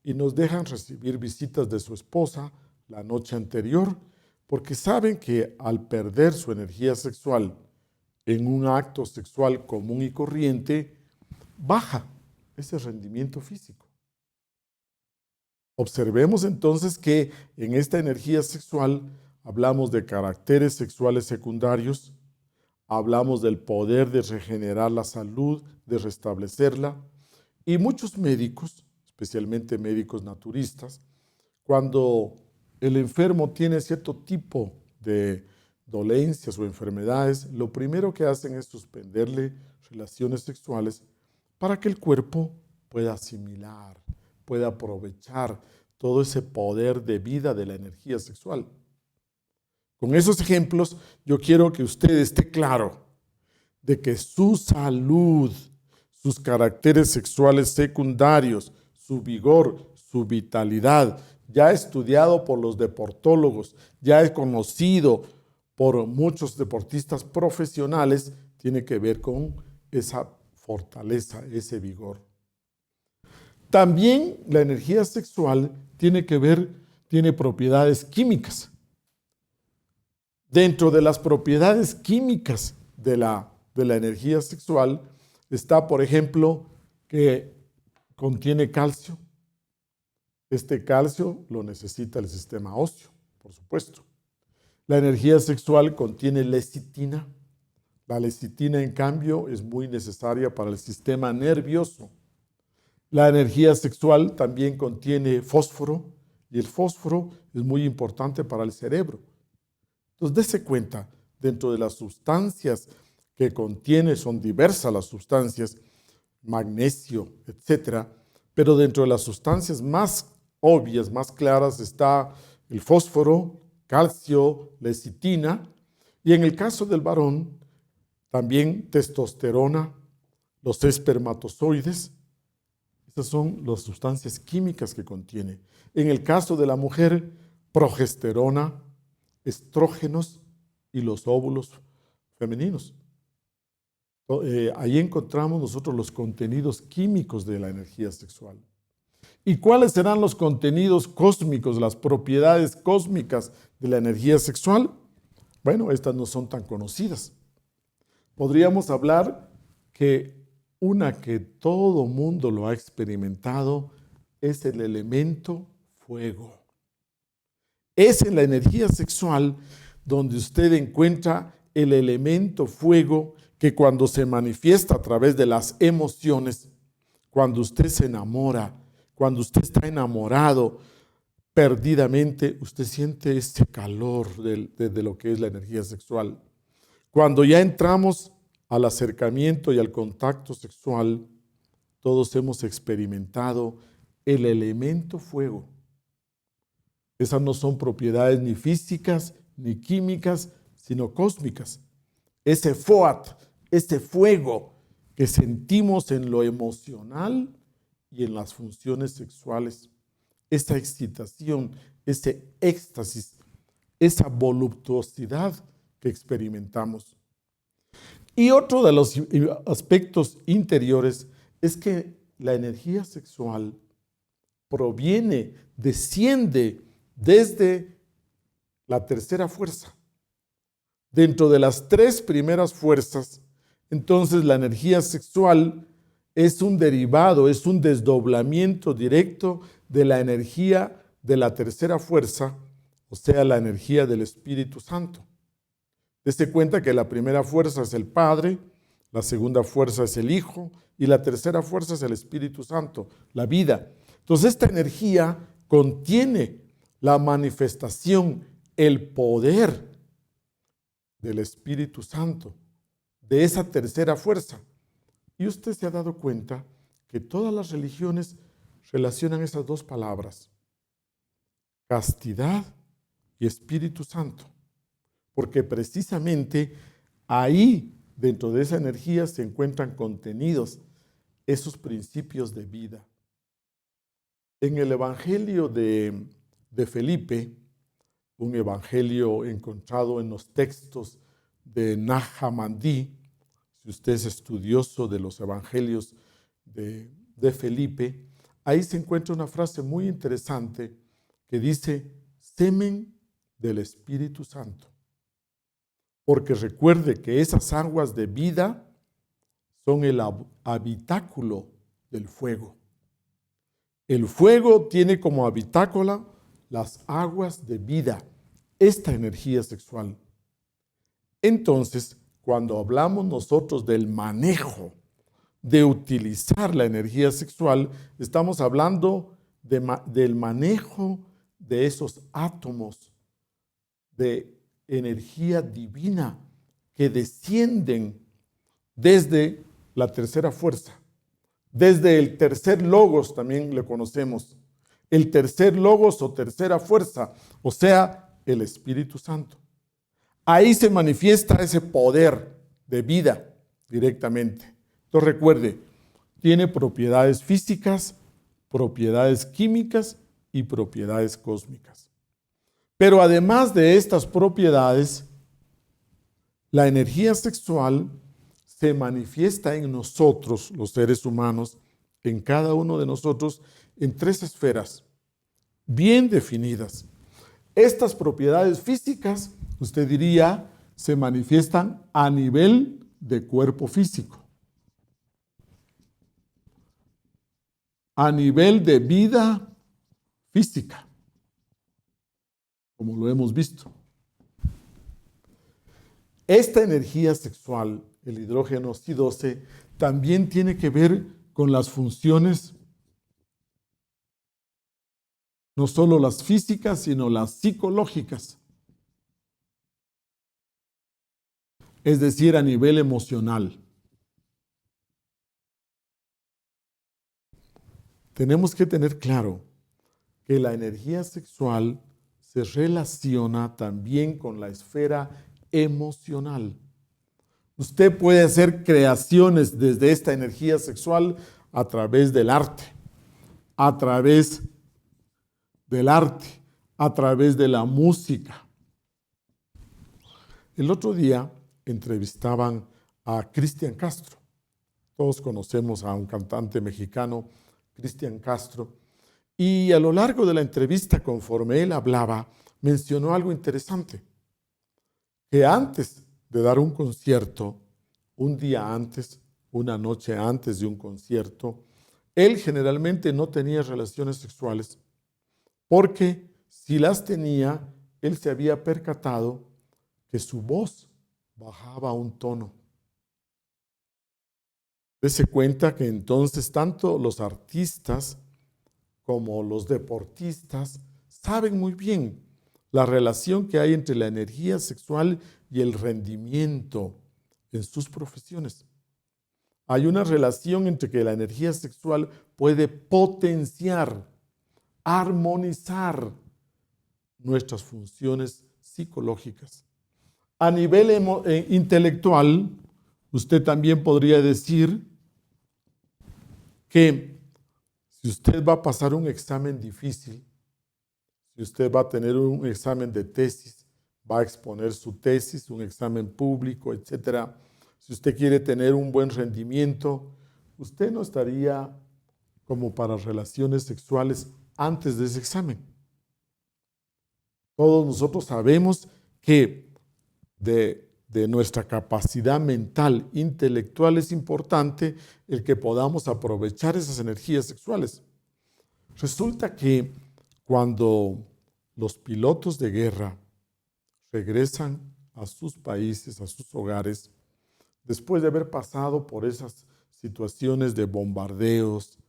Speaker 1: y nos dejan recibir visitas de su esposa la noche anterior, porque saben que al perder su energía sexual en un acto sexual común y corriente, baja ese rendimiento físico. Observemos entonces que en esta energía sexual hablamos de caracteres sexuales secundarios, hablamos del poder de regenerar la salud, de restablecerla, y muchos médicos, especialmente médicos naturistas, cuando el enfermo tiene cierto tipo de dolencias o enfermedades, lo primero que hacen es suspenderle relaciones sexuales para que el cuerpo pueda asimilar, pueda aprovechar todo ese poder de vida de la energía sexual. Con esos ejemplos, yo quiero que usted esté claro de que su salud, sus caracteres sexuales secundarios, su vigor, su vitalidad, ya estudiado por los deportólogos, ya es conocido por muchos deportistas profesionales, tiene que ver con esa fortaleza, ese vigor. También la energía sexual tiene propiedades químicas. Dentro de las propiedades químicas de la energía sexual está, por ejemplo, que contiene calcio. Este calcio lo necesita el sistema óseo, por supuesto. La energía sexual contiene lecitina. La lecitina, en cambio, es muy necesaria para el sistema nervioso. La energía sexual también contiene fósforo, y el fósforo es muy importante para el cerebro. Entonces, dése cuenta, dentro de las sustancias que contiene, son diversas las sustancias, magnesio, etcétera, pero dentro de las sustancias más obvias, más claras, está el fósforo, calcio, lecitina, y en el caso del varón, también testosterona, los espermatozoides. Estas son las sustancias químicas que contiene. En el caso de la mujer, progesterona, estrógenos y los óvulos femeninos. Ahí encontramos nosotros los contenidos químicos de la energía sexual. ¿Y cuáles serán los contenidos cósmicos, las propiedades cósmicas de la energía sexual? Bueno, estas no son tan conocidas. Podríamos hablar que una que todo mundo lo ha experimentado es el elemento fuego. Es en la energía sexual donde usted encuentra el elemento fuego que cuando se manifiesta a través de las emociones, cuando usted se enamora, cuando usted está enamorado perdidamente, usted siente ese calor de lo que es la energía sexual. Cuando ya entramos al acercamiento y al contacto sexual, todos hemos experimentado el elemento fuego. Esas no son propiedades ni físicas ni químicas, sino cósmicas. Ese foat, ese fuego que sentimos en lo emocional y en las funciones sexuales, esa excitación, ese éxtasis, esa voluptuosidad que experimentamos. Y otro de los aspectos interiores es que la energía sexual desciende desde la tercera fuerza. Dentro de las tres primeras fuerzas, entonces la energía sexual es un derivado, es un desdoblamiento directo de la energía de la tercera fuerza, o sea, la energía del Espíritu Santo. Dese cuenta que la primera fuerza es el Padre, la segunda fuerza es el Hijo y la tercera fuerza es el Espíritu Santo, la vida. Entonces esta energía contiene la manifestación, el poder del Espíritu Santo, de esa tercera fuerza. Y usted se ha dado cuenta que todas las religiones relacionan esas dos palabras, castidad y Espíritu Santo, porque precisamente ahí dentro de esa energía se encuentran contenidos esos principios de vida. En el Evangelio de Felipe, un evangelio encontrado en los textos de Nag Hammadi, si usted es estudioso de los evangelios de Felipe, ahí se encuentra una frase muy interesante que dice, semen del Espíritu Santo. Porque recuerde que esas aguas de vida son el habitáculo del fuego. El fuego tiene como habitáculo las aguas de vida, esta energía sexual. Entonces, cuando hablamos nosotros del manejo, de utilizar la energía sexual, estamos hablando del manejo de esos átomos de energía divina que descienden desde la tercera fuerza, desde el tercer logos también le conocemos, el tercer logos o tercera fuerza, o sea, el Espíritu Santo. Ahí se manifiesta ese poder de vida directamente. Entonces recuerde, tiene propiedades físicas, propiedades químicas y propiedades cósmicas. Pero además de estas propiedades, la energía sexual se manifiesta en nosotros, los seres humanos, en cada uno de nosotros, en 3 esferas bien definidas. Estas propiedades físicas, usted diría, se manifiestan a nivel de cuerpo físico, a nivel de vida física, como lo hemos visto. Esta energía sexual, el hidrógeno Si-12, también tiene que ver con las funciones, no solo las físicas, sino las psicológicas. Es decir, a nivel emocional. Tenemos que tener claro que la energía sexual se relaciona también con la esfera emocional. Usted puede hacer creaciones desde esta energía sexual a través del arte, a través de la música. El otro día entrevistaban a Cristian Castro. Todos conocemos a un cantante mexicano, Cristian Castro, y a lo largo de la entrevista, conforme él hablaba, mencionó algo interesante, que antes de dar un concierto, un día antes, una noche antes de un concierto, él generalmente no tenía relaciones sexuales, porque si las tenía, él se había percatado que su voz bajaba un tono. Dese cuenta que entonces tanto los artistas como los deportistas saben muy bien la relación que hay entre la energía sexual y el rendimiento en sus profesiones. Hay una relación entre que la energía sexual puede potenciar, armonizar nuestras funciones psicológicas. A nivel intelectual, usted también podría decir que si usted va a pasar un examen difícil, si usted va a tener un examen de tesis, va a exponer su tesis, un examen público, etcétera, si usted quiere tener un buen rendimiento, usted no estaría como para relaciones sexuales antes de ese examen. Todos nosotros sabemos que de nuestra capacidad mental, intelectual, es importante el que podamos aprovechar esas energías sexuales. Resulta que cuando los pilotos de guerra regresan a sus países, a sus hogares, después de haber pasado por esas situaciones de bombardeos,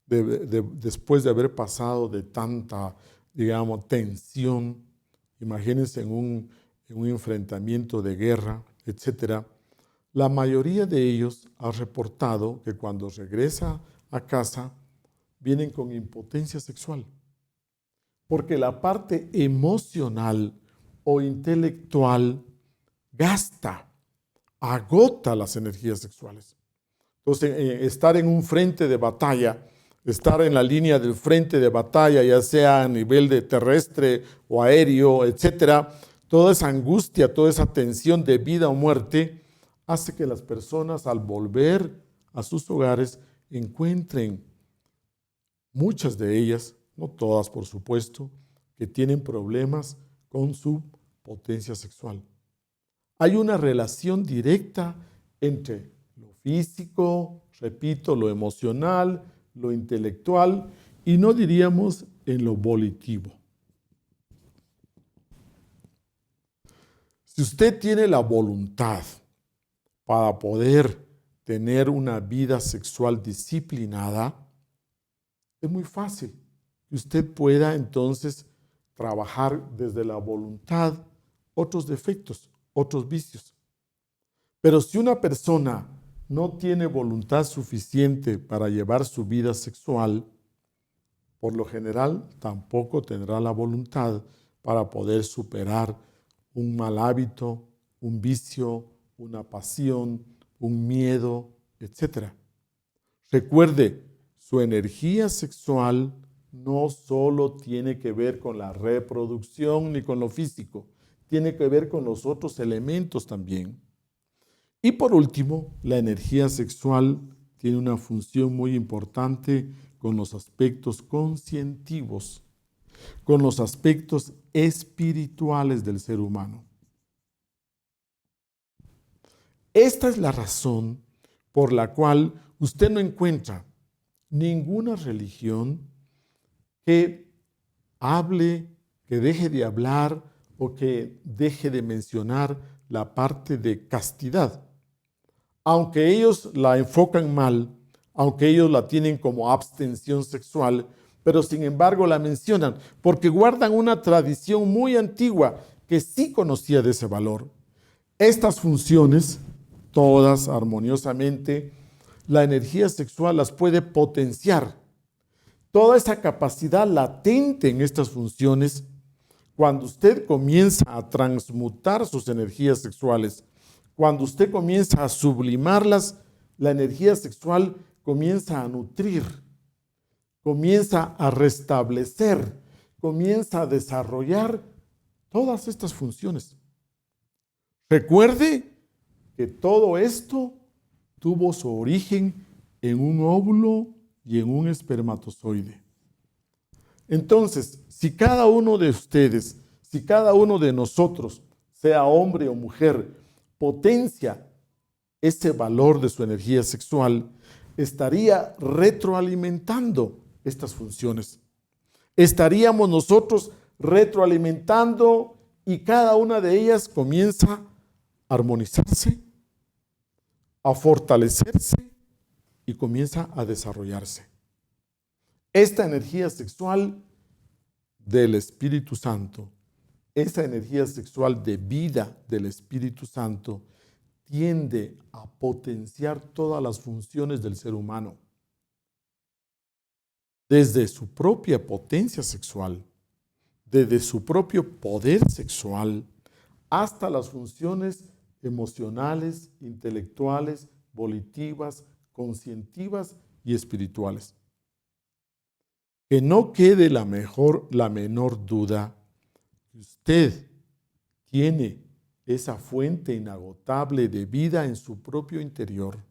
Speaker 1: después de haber pasado de tanta, digamos, tensión, imagínense en un enfrentamiento de guerra, etc., la mayoría de ellos ha reportado que cuando regresa a casa vienen con impotencia sexual, porque la parte emocional o intelectual gasta agota las energías sexuales. Entonces, estar en un frente de batalla, estar en la línea del frente de batalla, ya sea a nivel de terrestre o aéreo, etcétera, toda esa angustia, toda esa tensión de vida o muerte, hace que las personas al volver a sus hogares encuentren, muchas de ellas, no todas por supuesto, que tienen problemas con su potencia sexual. Hay una relación directa entre lo físico, repito, lo emocional, lo intelectual y no diríamos en lo volitivo. Si usted tiene la voluntad para poder tener una vida sexual disciplinada, es muy fácil que usted pueda entonces trabajar desde la voluntad otros defectos, otros vicios. Pero si una persona no tiene voluntad suficiente para llevar su vida sexual, por lo general tampoco tendrá la voluntad para poder superar un mal hábito, un vicio, una pasión, un miedo, etc. Recuerde, su energía sexual no solo tiene que ver con la reproducción ni con lo físico, tiene que ver con los otros elementos también. Y por último, la energía sexual tiene una función muy importante con los aspectos conscientivos, con los aspectos espirituales del ser humano. Esta es la razón por la cual usted no encuentra ninguna religión que hable, que deje de hablar o que deje de mencionar la parte de castidad. Aunque ellos la enfocan mal, aunque ellos la tienen como abstención sexual, pero sin embargo la mencionan porque guardan una tradición muy antigua que sí conocía de ese valor. Estas funciones, todas armoniosamente, la energía sexual las puede potenciar. Toda esa capacidad latente en estas funciones, cuando usted comienza a transmutar sus energías sexuales, cuando usted comienza a sublimarlas, la energía sexual comienza a nutrir, comienza a restablecer, comienza a desarrollar todas estas funciones. Recuerde que todo esto tuvo su origen en un óvulo y en un espermatozoide. Entonces, si cada uno de ustedes, si cada uno de nosotros, sea hombre o mujer, potencia ese valor de su energía sexual, estaría retroalimentando estas funciones. Estaríamos nosotros retroalimentando y cada una de ellas comienza a armonizarse, a fortalecerse y comienza a desarrollarse. Esta energía sexual del Espíritu Santo, esa energía sexual de vida del Espíritu Santo, tiende a potenciar todas las funciones del ser humano, desde su propia potencia sexual, desde su propio poder sexual, hasta las funciones emocionales, intelectuales, volitivas, conscientivas y espirituales. Que no quede la menor duda que usted tiene esa fuente inagotable de vida en su propio interior.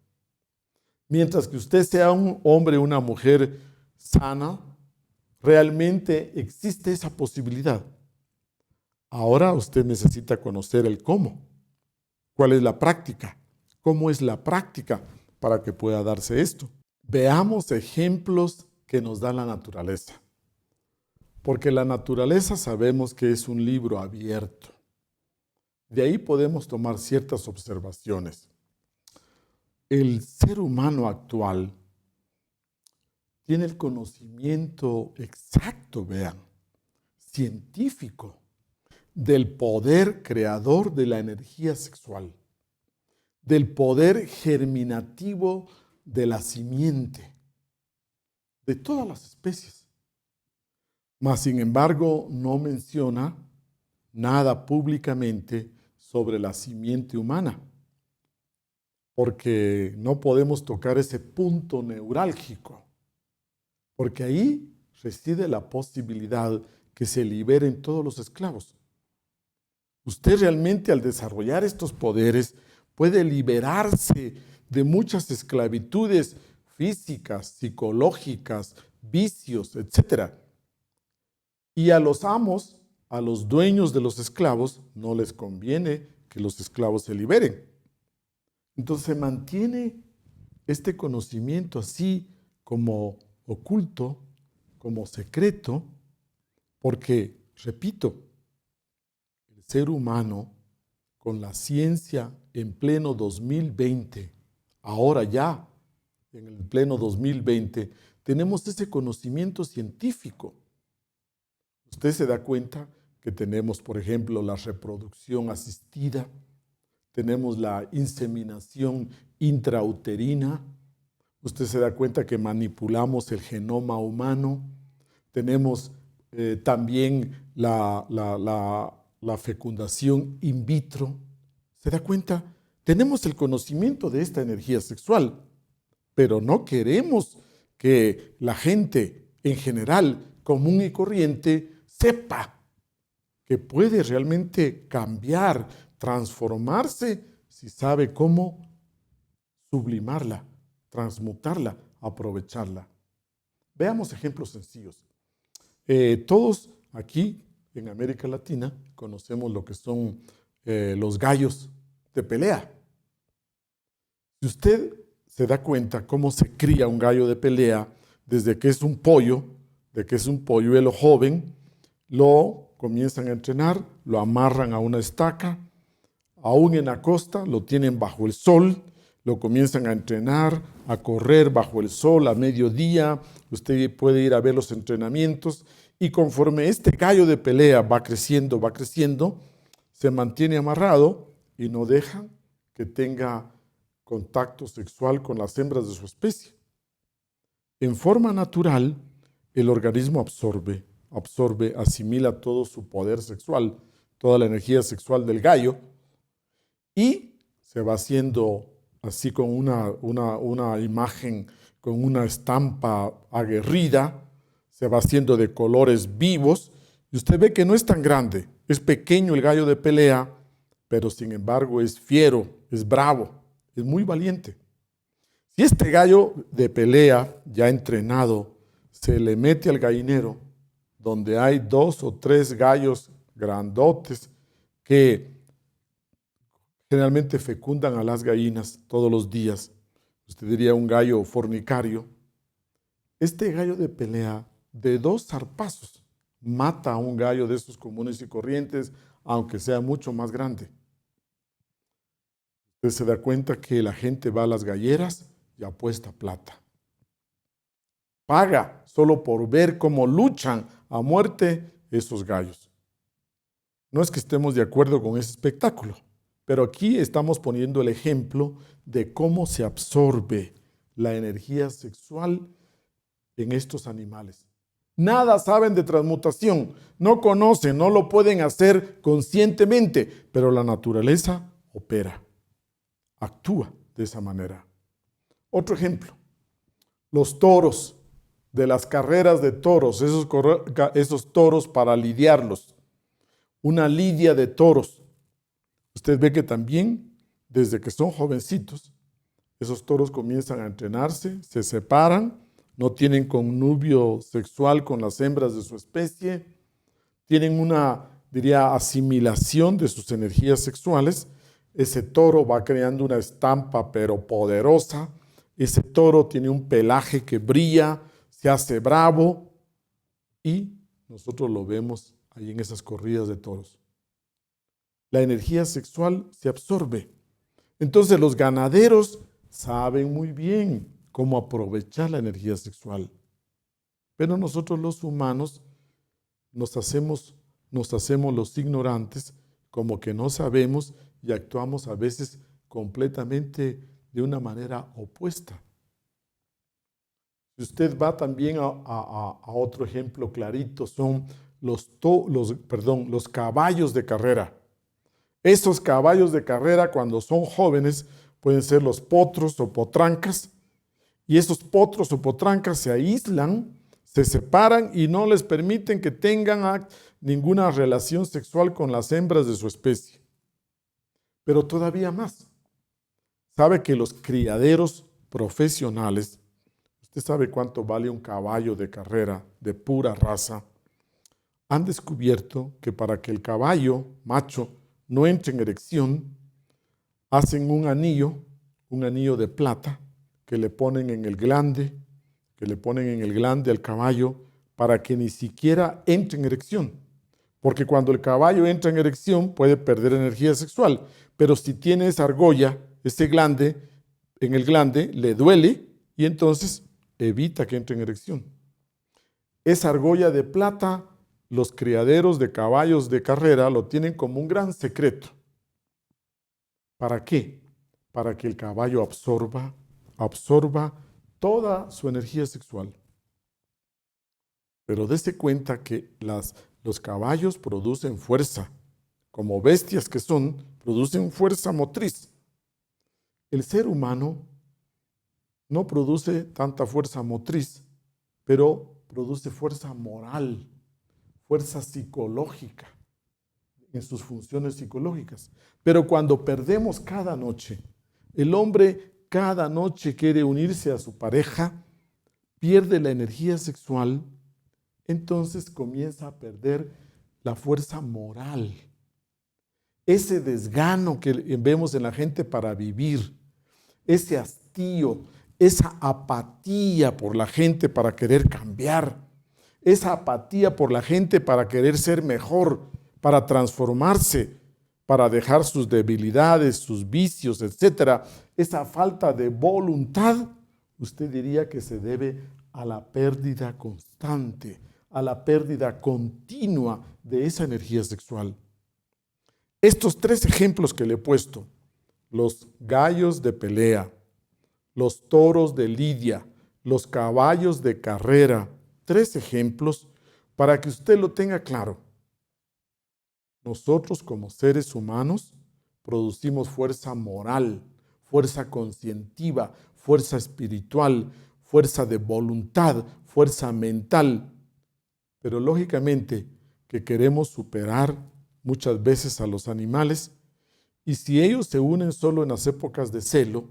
Speaker 1: Mientras que usted sea un hombre o una mujer sana, realmente existe esa posibilidad. Ahora usted necesita conocer el cómo. ¿Cuál es la práctica? ¿Cómo es la práctica para que pueda darse esto? Veamos ejemplos que nos da la naturaleza. Porque la naturaleza sabemos que es un libro abierto. De ahí podemos tomar ciertas observaciones. El ser humano actual tiene el conocimiento exacto, vean, científico, del poder creador de la energía sexual, del poder germinativo de la simiente, de todas las especies. Mas, sin embargo, no menciona nada públicamente sobre la simiente humana. porque no podemos tocar ese punto neurálgico, porque ahí reside la posibilidad que se liberen todos los esclavos. Usted realmente al desarrollar estos poderes puede liberarse de muchas esclavitudes físicas, psicológicas, vicios, etc. Y a los amos, a los dueños de los esclavos, no les conviene que los esclavos se liberen. Entonces se mantiene este conocimiento así como oculto, como secreto, porque, repito, el ser humano con la ciencia en pleno 2020, ahora ya en el pleno 2020, tenemos ese conocimiento científico. Usted se da cuenta que tenemos, por ejemplo, la reproducción asistida, tenemos la inseminación intrauterina, usted se da cuenta que manipulamos el genoma humano, tenemos también la fecundación in vitro. ¿Se da cuenta? Tenemos el conocimiento de esta energía sexual, pero no queremos que la gente en general, común y corriente, sepa que puede realmente cambiar, transformarse, si sabe cómo sublimarla, transmutarla, aprovecharla. Veamos ejemplos sencillos. Todos aquí en América Latina conocemos lo que son los gallos de pelea. Si usted se da cuenta cómo se cría un gallo de pelea desde que es un pollo, de que es un polluelo joven, lo comienzan a entrenar, lo amarran a una estaca, aún en la costa lo tienen bajo el sol, lo comienzan a entrenar, a correr bajo el sol a mediodía, usted puede ir a ver los entrenamientos y conforme este gallo de pelea va creciendo, se mantiene amarrado y no deja que tenga contacto sexual con las hembras de su especie. En forma natural, el organismo absorbe, asimila todo su poder sexual, toda la energía sexual del gallo y se va haciendo así con una imagen, con una estampa aguerrida, se va haciendo de colores vivos y usted ve que no es tan grande, es pequeño el gallo de pelea, pero sin embargo es fiero, es bravo, es muy valiente. Si este gallo de pelea ya entrenado se le mete al gallinero, donde hay 2 o 3 gallos grandotes que generalmente fecundan a las gallinas todos los días, usted diría un gallo fornicario, este gallo de pelea de 2 zarpazos mata a un gallo de esos comunes y corrientes, aunque sea mucho más grande. Usted se da cuenta que la gente va a las galleras y apuesta plata. Paga solo por ver cómo luchan a muerte esos gallos. No es que estemos de acuerdo con ese espectáculo, pero aquí estamos poniendo el ejemplo de cómo se absorbe la energía sexual en estos animales. Nada saben de transmutación, no conocen, no lo pueden hacer conscientemente, pero la naturaleza opera, actúa de esa manera. Otro ejemplo, los toros de las carreras de toros, esos toros para lidiarlos, una lidia de toros. Usted ve que también, desde que son jovencitos, esos toros comienzan a entrenarse, se separan, no tienen connubio sexual con las hembras de su especie, tienen una, diría, asimilación de sus energías sexuales. Ese toro va creando una estampa pero poderosa, ese toro tiene un pelaje que brilla, se hace bravo y nosotros lo vemos ahí en esas corridas de toros. La energía sexual se absorbe. Entonces los ganaderos saben muy bien cómo aprovechar la energía sexual. Pero nosotros los humanos nos hacemos los ignorantes, como que no sabemos y actuamos a veces completamente de una manera opuesta. Si usted va también a otro ejemplo clarito, son los caballos de carrera. Esos caballos de carrera, cuando son jóvenes, pueden ser los potros o potrancas, y esos potros o potrancas se aíslan, se separan y no les permiten que tengan ninguna relación sexual con las hembras de su especie. Pero todavía más, sabe que los criaderos profesionales, usted sabe cuánto vale un caballo de carrera de pura raza, han descubierto que para que el caballo macho no entre en erección, hacen un anillo de plata que le ponen en el glande, al caballo para que ni siquiera entre en erección. Porque cuando el caballo entra en erección puede perder energía sexual, pero si tiene esa argolla, ese glande, en el glande le duele y entonces evita que entre en erección. Esa argolla de plata, los criaderos de caballos de carrera lo tienen como un gran secreto. ¿Para qué? Para que el caballo absorba toda su energía sexual. Pero dése cuenta que los caballos producen fuerza. Como bestias que son, producen fuerza motriz. El ser humano no produce tanta fuerza motriz, pero produce fuerza moral, fuerza psicológica, en sus funciones psicológicas. Pero cuando perdemos cada noche, el hombre cada noche quiere unirse a su pareja, pierde la energía sexual, entonces comienza a perder la fuerza moral. Ese desgano que vemos en la gente para vivir, ese hastío, esa apatía por la gente para querer cambiar, esa apatía por la gente para querer ser mejor, para transformarse, para dejar sus debilidades, sus vicios, etc. Esa falta de voluntad, usted diría que se debe a la pérdida constante, a la pérdida continua de esa energía sexual. Estos 3 ejemplos que le he puesto, los gallos de pelea, los toros de lidia, los caballos de carrera, 3 ejemplos para que usted lo tenga claro. Nosotros como seres humanos producimos fuerza moral, fuerza conscientiva, fuerza espiritual, fuerza de voluntad, fuerza mental. Pero lógicamente que queremos superar muchas veces a los animales y si ellos se unen solo en las épocas de celo,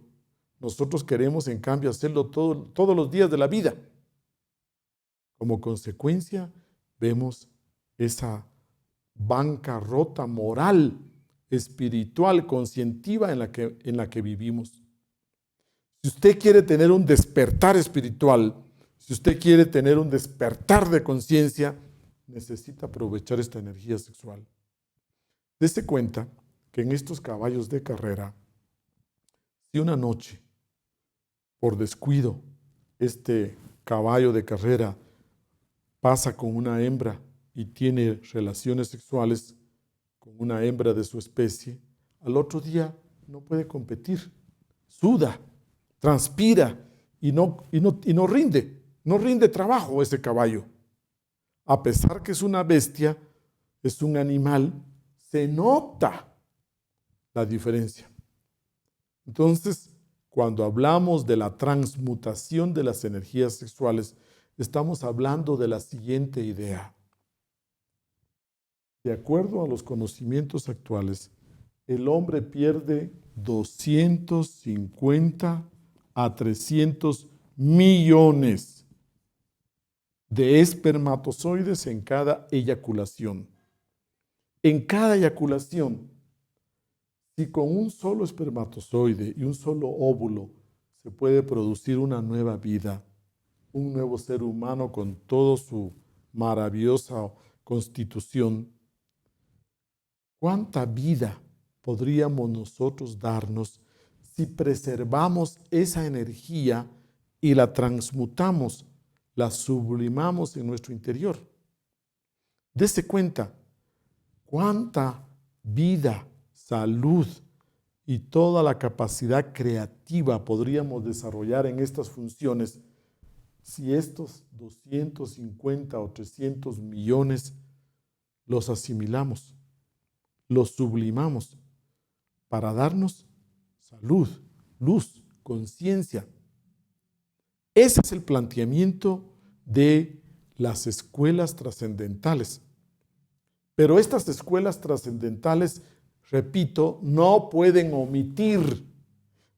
Speaker 1: nosotros queremos en cambio hacerlo todos los días de la vida. Como consecuencia vemos esa bancarrota moral, espiritual, conscientiva en la que vivimos. Si usted quiere tener un despertar espiritual, si usted quiere tener un despertar de conciencia, necesita aprovechar esta energía sexual. Dese cuenta que en estos caballos de carrera, si una noche, por descuido, este caballo de carrera pasa con una hembra y tiene relaciones sexuales con una hembra de su especie, al otro día no puede competir, suda, transpira y no rinde trabajo ese caballo. A pesar que es una bestia, es un animal, se nota la diferencia. Entonces, cuando hablamos de la transmutación de las energías sexuales, estamos hablando de la siguiente idea. De acuerdo a los conocimientos actuales, el hombre pierde 250 a 300 millones de espermatozoides en cada eyaculación. En cada eyaculación, si con un solo espermatozoide y un solo óvulo se puede producir una nueva vida, un nuevo ser humano con toda su maravillosa constitución, ¿cuánta vida podríamos nosotros darnos si preservamos esa energía y la transmutamos, la sublimamos en nuestro interior? Dese cuenta cuánta vida, salud y toda la capacidad creativa podríamos desarrollar en estas funciones si estos 250 o 300 millones los asimilamos, los sublimamos para darnos salud, luz, conciencia. Ese es el planteamiento de las escuelas trascendentales. Pero estas escuelas trascendentales, repito, no pueden omitir,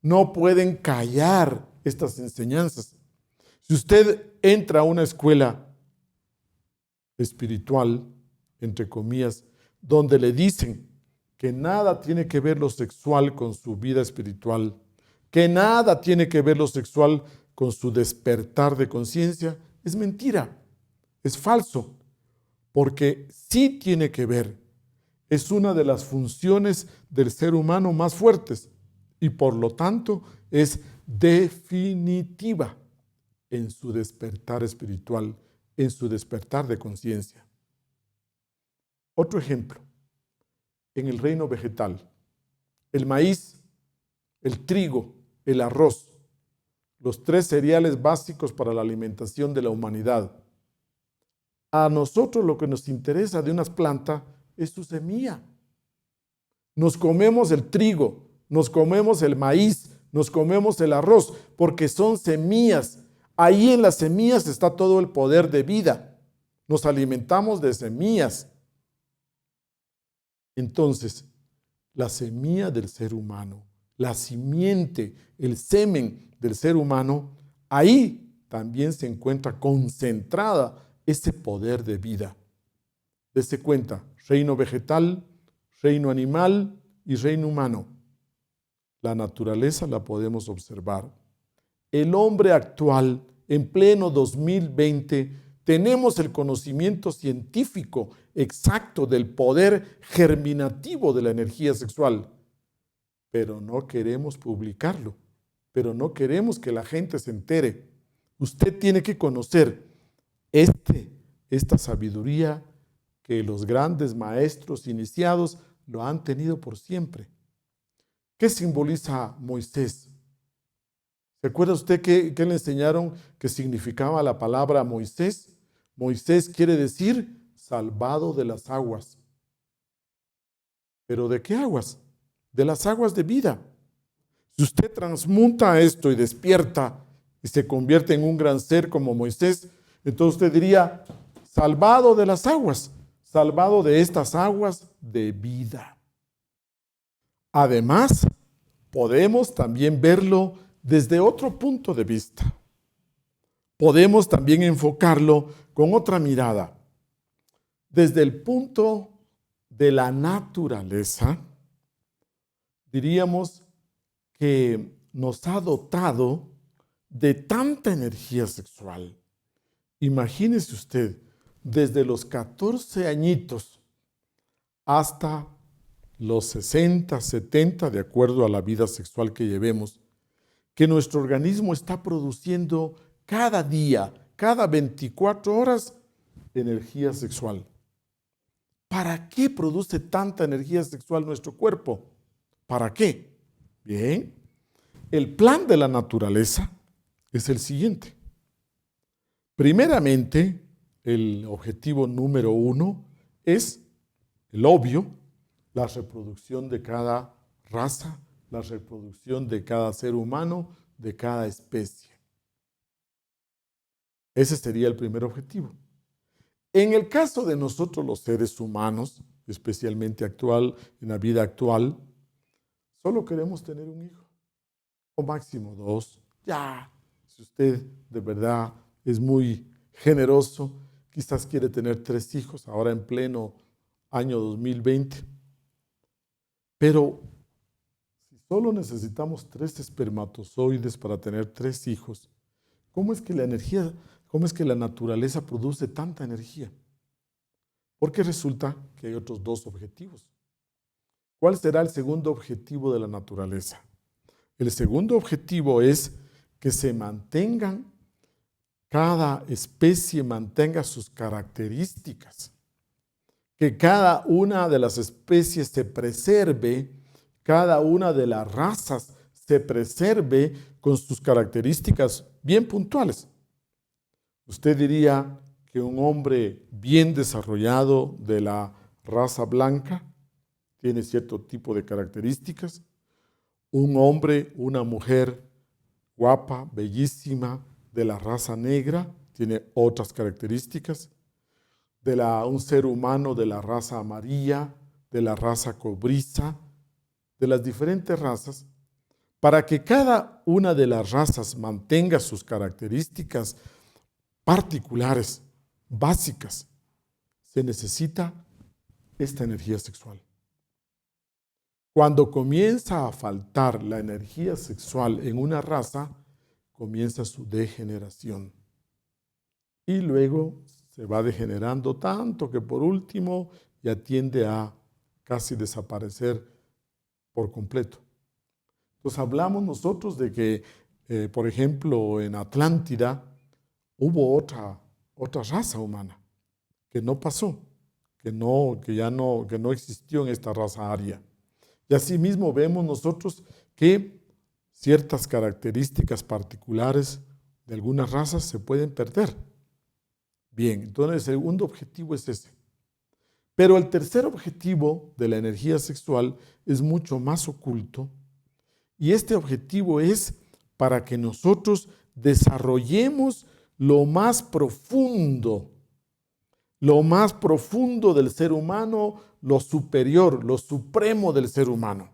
Speaker 1: no pueden callar estas enseñanzas. Si usted entra a una escuela espiritual, entre comillas, donde le dicen que nada tiene que ver lo sexual con su vida espiritual, que nada tiene que ver lo sexual con su despertar de conciencia, es mentira, es falso, porque sí tiene que ver. Es una de las funciones del ser humano más fuertes y por lo tanto es definitiva en su despertar espiritual, en su despertar de conciencia. Otro ejemplo, en el reino vegetal, el maíz, el trigo, el arroz, los 3 cereales básicos para la alimentación de la humanidad. A nosotros lo que nos interesa de unas plantas es su semilla. Nos comemos el trigo, nos comemos el maíz, nos comemos el arroz, porque son semillas. Ahí en las semillas está todo el poder de vida. Nos alimentamos de semillas. Entonces, la semilla del ser humano, la simiente, el semen del ser humano, ahí también se encuentra concentrada ese poder de vida. Dese cuenta, reino vegetal, reino animal y reino humano. La naturaleza la podemos observar. El hombre actual, en pleno 2020, tenemos el conocimiento científico exacto del poder germinativo de la energía sexual, pero no queremos publicarlo, pero no queremos que la gente se entere. Usted tiene que conocer esta sabiduría que los grandes maestros iniciados lo han tenido por siempre. ¿Qué simboliza Moisés? ¿Se acuerda usted que le enseñaron que significaba la palabra Moisés? Moisés quiere decir salvado de las aguas. ¿Pero de qué aguas? De las aguas de vida. Si usted transmuta esto y despierta y se convierte en un gran ser como Moisés, entonces usted diría, salvado de las aguas, salvado de estas aguas de vida. Además, podemos también verlo desde otro punto de vista. Podemos también enfocarlo con otra mirada. Desde el punto de la naturaleza, diríamos que nos ha dotado de tanta energía sexual. Imagínese usted, desde los 14 añitos hasta los 60, 70, de acuerdo a la vida sexual que llevemos, que nuestro organismo está produciendo cada día, cada 24 horas, energía sexual. ¿Para qué produce tanta energía sexual nuestro cuerpo? ¿Para qué? Bien, el plan de la naturaleza es el siguiente. Primeramente, el objetivo número 1 es el obvio, la reproducción de cada raza, la reproducción de cada ser humano, de cada especie. Ese sería el primer objetivo. En el caso de nosotros los seres humanos, especialmente en la vida actual, solo queremos tener un hijo, o máximo 2. Ya, si usted de verdad es muy generoso, quizás quiere tener 3 hijos, ahora en pleno año 2020. Pero si solo necesitamos 3 espermatozoides para tener 3 hijos, ¿cómo es que la naturaleza produce tanta energía? Porque resulta que hay otros 2 objetivos. ¿Cuál será el segundo objetivo de la naturaleza? El segundo objetivo es que se mantengan, cada especie mantenga sus características, que cada una de las especies se preserve, cada una de las razas se preserve con sus características bien puntuales. Usted diría que un hombre bien desarrollado de la raza blanca tiene cierto tipo de características. Un hombre, una mujer guapa, bellísima, de la raza negra, tiene otras características. Un ser humano de la raza amarilla, de la raza cobriza, de las diferentes razas, para que cada una de las razas mantenga sus características particulares, básicas, se necesita esta energía sexual. Cuando comienza a faltar la energía sexual en una raza, comienza su degeneración. Y luego se va degenerando tanto que por último ya tiende a casi desaparecer por completo. Entonces hablamos nosotros de que, por ejemplo, en Atlántida hubo otra raza humana que no pasó, que no existió en esta raza aria. Y asimismo vemos nosotros que ciertas características particulares de algunas razas se pueden perder. Bien, entonces el segundo objetivo es ese. Pero el tercer objetivo de la energía sexual es mucho más oculto, y este objetivo es para que nosotros desarrollemos lo más profundo del ser humano, lo superior, lo supremo del ser humano.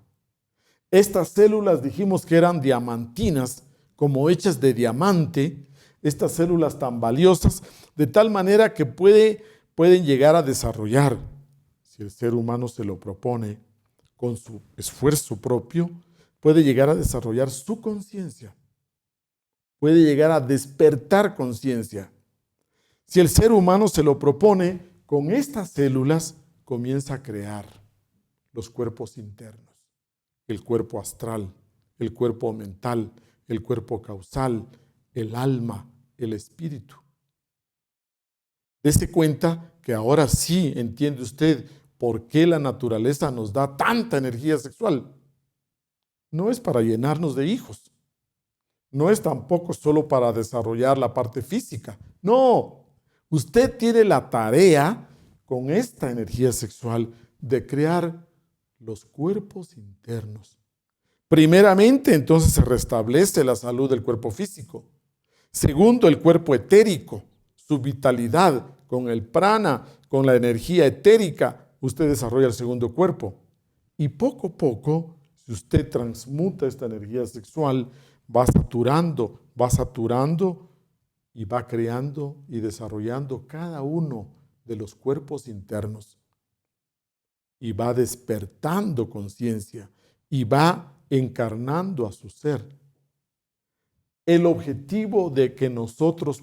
Speaker 1: Estas células dijimos que eran diamantinas, como hechas de diamante, estas células tan valiosas, de tal manera que pueden llegar a desarrollar, si el ser humano se lo propone con su esfuerzo propio, puede llegar a desarrollar su conciencia, puede llegar a despertar conciencia. Si el ser humano se lo propone, con estas células comienza a crear los cuerpos internos, el cuerpo astral, el cuerpo mental, el cuerpo causal, el alma, el espíritu. Dese cuenta que ahora sí entiende usted por qué la naturaleza nos da tanta energía sexual. No es para llenarnos de hijos. No es tampoco solo para desarrollar la parte física. No, usted tiene la tarea con esta energía sexual de crear los cuerpos internos. Primeramente, entonces se restablece la salud del cuerpo físico. Segundo, el cuerpo etérico, su vitalidad con el prana, con la energía etérica, usted desarrolla el segundo cuerpo. Y poco a poco, si usted transmuta esta energía sexual, va saturando y va creando y desarrollando cada uno de los cuerpos internos. Y va despertando conciencia y va encarnando a su ser. El objetivo de que nosotros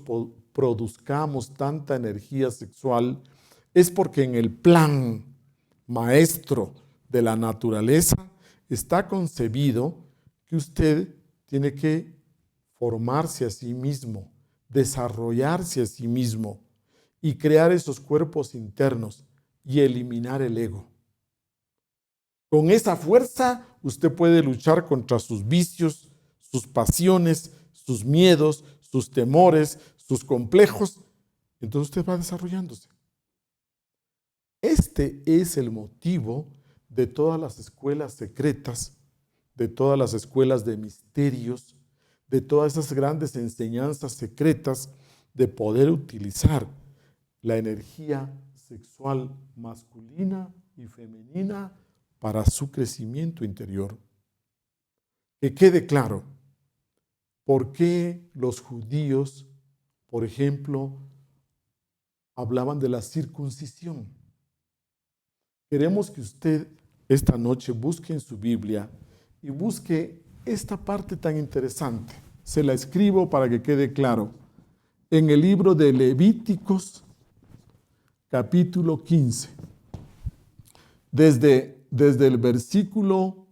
Speaker 1: produzcamos tanta energía sexual es porque en el plan maestro de la naturaleza está concebido que usted tiene que formarse a sí mismo, desarrollarse a sí mismo y crear esos cuerpos internos y eliminar el ego. Con esa fuerza usted puede luchar contra sus vicios, sus pasiones, sus miedos, sus temores, sus complejos. Entonces usted va desarrollándose. Este es el motivo de todas las escuelas secretas, de todas las escuelas de misterios, de todas esas grandes enseñanzas secretas de poder utilizar la energía sexual masculina y femenina para su crecimiento interior. Que quede claro, ¿por qué los judíos, por ejemplo, hablaban de la circuncisión? Queremos que usted esta noche busque en su Biblia y busque esta parte tan interesante. Se la escribo para que quede claro. En el libro de Levíticos, capítulo 15, desde el versículo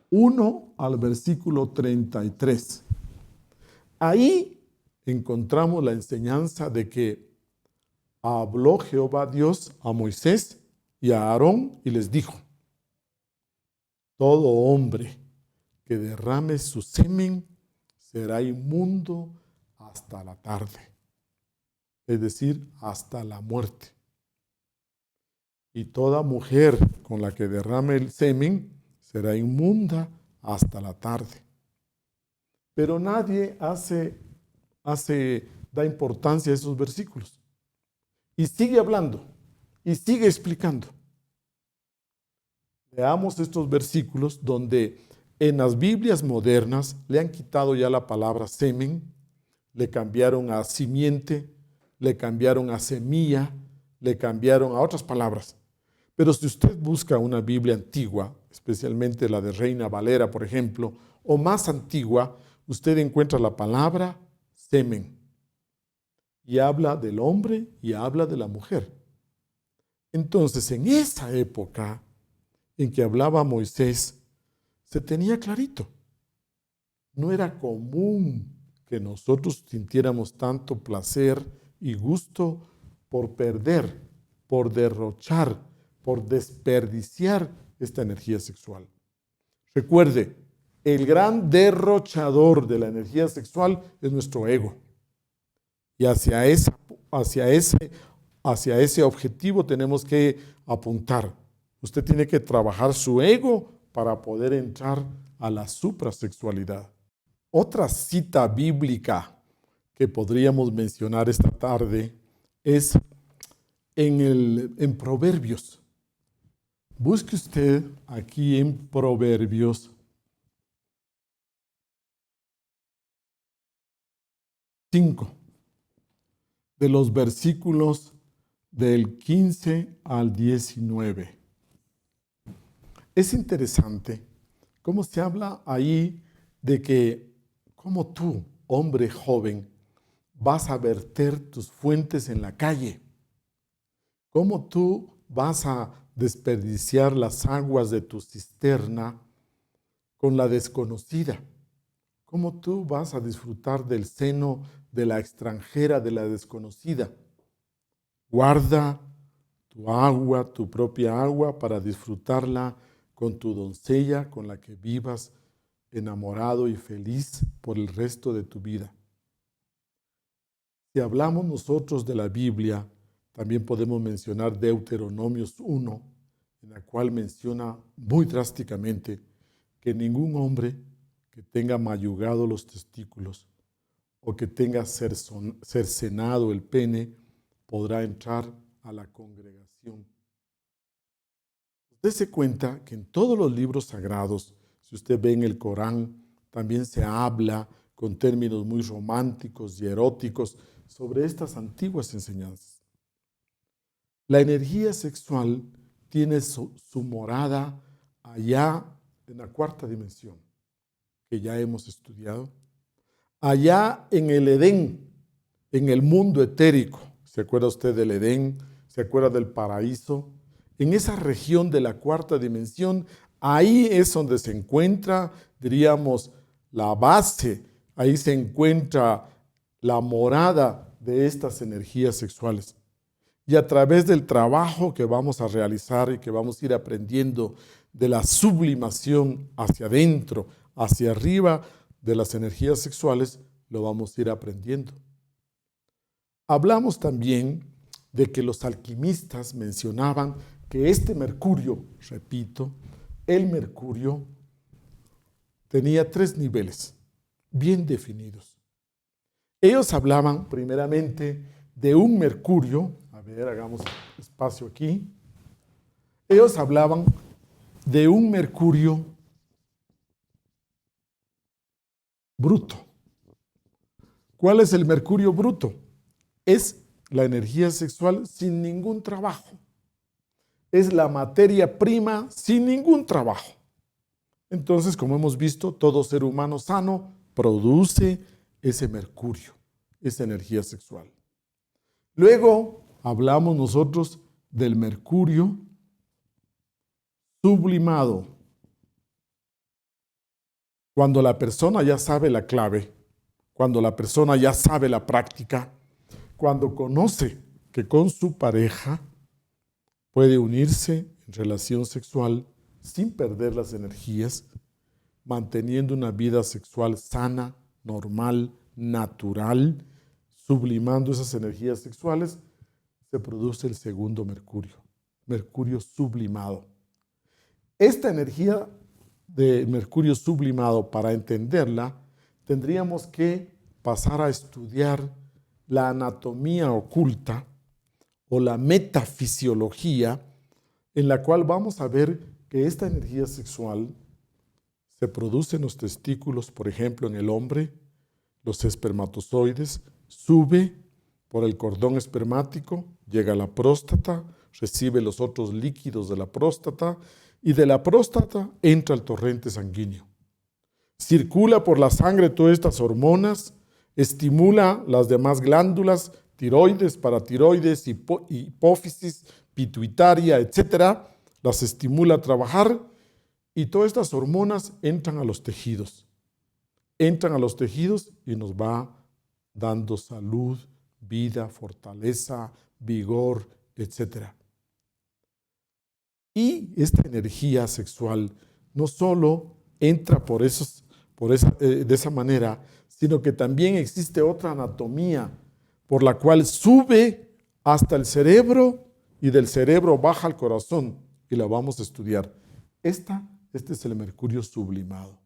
Speaker 1: 1 al versículo 33. Ahí encontramos la enseñanza de que habló Jehová Dios a Moisés y a Aarón y les dijo: todo hombre que derrame su semen será inmundo hasta la tarde, es decir, hasta la muerte. Y toda mujer con la que derrame el semen será inmunda hasta la tarde. Pero nadie da importancia a esos versículos. Y sigue hablando, y sigue explicando. Veamos estos versículos donde en las Biblias modernas le han quitado ya la palabra semen, le cambiaron a simiente, le cambiaron a semilla, le cambiaron a otras palabras. Pero si usted busca una Biblia antigua, especialmente la de Reina Valera, por ejemplo, o más antigua, usted encuentra la palabra semen. Y habla del hombre y habla de la mujer. Entonces, en esa época en que hablaba Moisés, se tenía clarito. No era común que nosotros sintiéramos tanto placer y gusto por perder, por derrochar, por desperdiciar esta energía sexual. Recuerde, el gran derrochador de la energía sexual es nuestro ego. Y hacia ese objetivo tenemos que apuntar. Usted tiene que trabajar su ego para poder entrar a la suprasexualidad. Otra cita bíblica que podríamos mencionar esta tarde es en Proverbios. Busque usted aquí en Proverbios 5, de los versículos del 15 al 19. Es interesante cómo se habla ahí de que cómo tú, hombre joven, vas a verter tus fuentes en la calle, cómo tú vas a desperdiciar las aguas de tu cisterna con la desconocida, cómo tú vas a disfrutar del seno de la extranjera, de la desconocida. Guarda tu agua, tu propia agua, para disfrutarla con tu doncella con la que vivas enamorado y feliz por el resto de tu vida. Si hablamos nosotros de la Biblia, también podemos mencionar Deuteronomios 1, en la cual menciona muy drásticamente que ningún hombre que tenga mayugado los testículos o que tenga cercenado el pene podrá entrar a la congregación. Usted se cuenta que en todos los libros sagrados, si usted ve en el Corán, también se habla con términos muy románticos y eróticos sobre estas antiguas enseñanzas. La energía sexual tiene su morada allá en la cuarta dimensión, que ya hemos estudiado, allá en el Edén, en el mundo etérico. ¿Se acuerda usted del Edén? ¿Se acuerda del paraíso? En esa región de la cuarta dimensión, ahí es donde se encuentra, diríamos, la base, ahí se encuentra la morada de estas energías sexuales. Y a través del trabajo que vamos a realizar y que vamos a ir aprendiendo de la sublimación hacia adentro, hacia arriba de las energías sexuales, lo vamos a ir aprendiendo. Hablamos también de que los alquimistas mencionaban que este mercurio, repito, el mercurio tenía 3 niveles bien definidos. Ellos hablaban primeramente de un mercurio, a ver, hagamos espacio aquí. Ellos hablaban de un mercurio bruto. ¿Cuál es el mercurio bruto? Es la energía sexual sin ningún trabajo. Es la materia prima sin ningún trabajo. Entonces, como hemos visto, todo ser humano sano produce ese mercurio, esa energía sexual. Luego hablamos nosotros del mercurio sublimado. Cuando la persona ya sabe la clave, cuando la persona ya sabe la práctica, cuando conoce que con su pareja puede unirse en relación sexual sin perder las energías, manteniendo una vida sexual sana, normal, natural, sublimando esas energías sexuales, se produce el segundo mercurio, mercurio sublimado. Esta energía de mercurio sublimado, para entenderla, tendríamos que pasar a estudiar la anatomía oculta o la metafisiología, en la cual vamos a ver que esta energía sexual se produce en los testículos, por ejemplo, en el hombre, los espermatozoides, sube por el cordón espermático, llega a la próstata, recibe los otros líquidos de la próstata y de la próstata entra al torrente sanguíneo. Circula por la sangre todas estas hormonas, estimula las demás glándulas, tiroides, paratiroides, hipófisis, pituitaria, etcétera, las estimula a trabajar y todas estas hormonas entran a los tejidos. Entran a los tejidos y nos va dando salud, vida, fortaleza, vigor, etcétera. Y esta energía sexual no solo entra de esa manera, sino que también existe otra anatomía por la cual sube hasta el cerebro y del cerebro baja al corazón, y la vamos a estudiar. Este es el mercurio sublimado.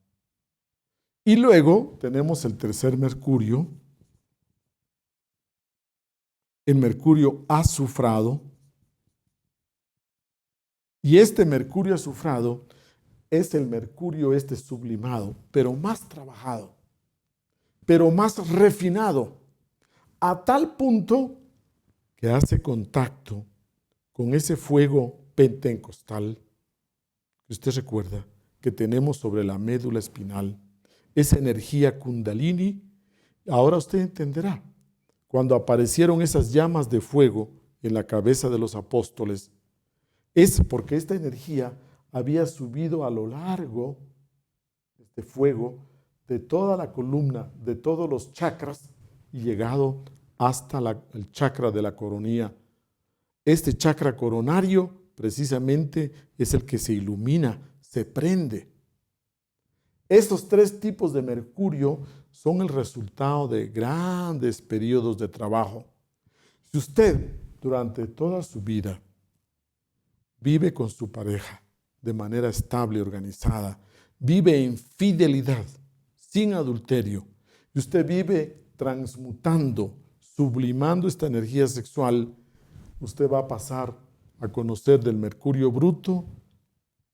Speaker 1: Y luego tenemos el tercer mercurio, el mercurio azufrado. Y este mercurio azufrado es el mercurio sublimado, pero más trabajado, pero más refinado, a tal punto que hace contacto con ese fuego pentecostal que usted recuerda que tenemos sobre la médula espinal, esa energía kundalini. Ahora usted entenderá, cuando aparecieron esas llamas de fuego en la cabeza de los apóstoles, es porque esta energía había subido a lo largo, este fuego, de toda la columna, de todos los chakras, y llegado hasta el chakra de la coronilla. Este chakra coronario precisamente es el que se ilumina, se prende. Estos tres tipos de mercurio son el resultado de grandes periodos de trabajo. Si usted durante toda su vida vive con su pareja de manera estable y organizada, vive en fidelidad, sin adulterio, y usted vive transmutando, sublimando esta energía sexual, usted va a pasar a conocer del mercurio bruto,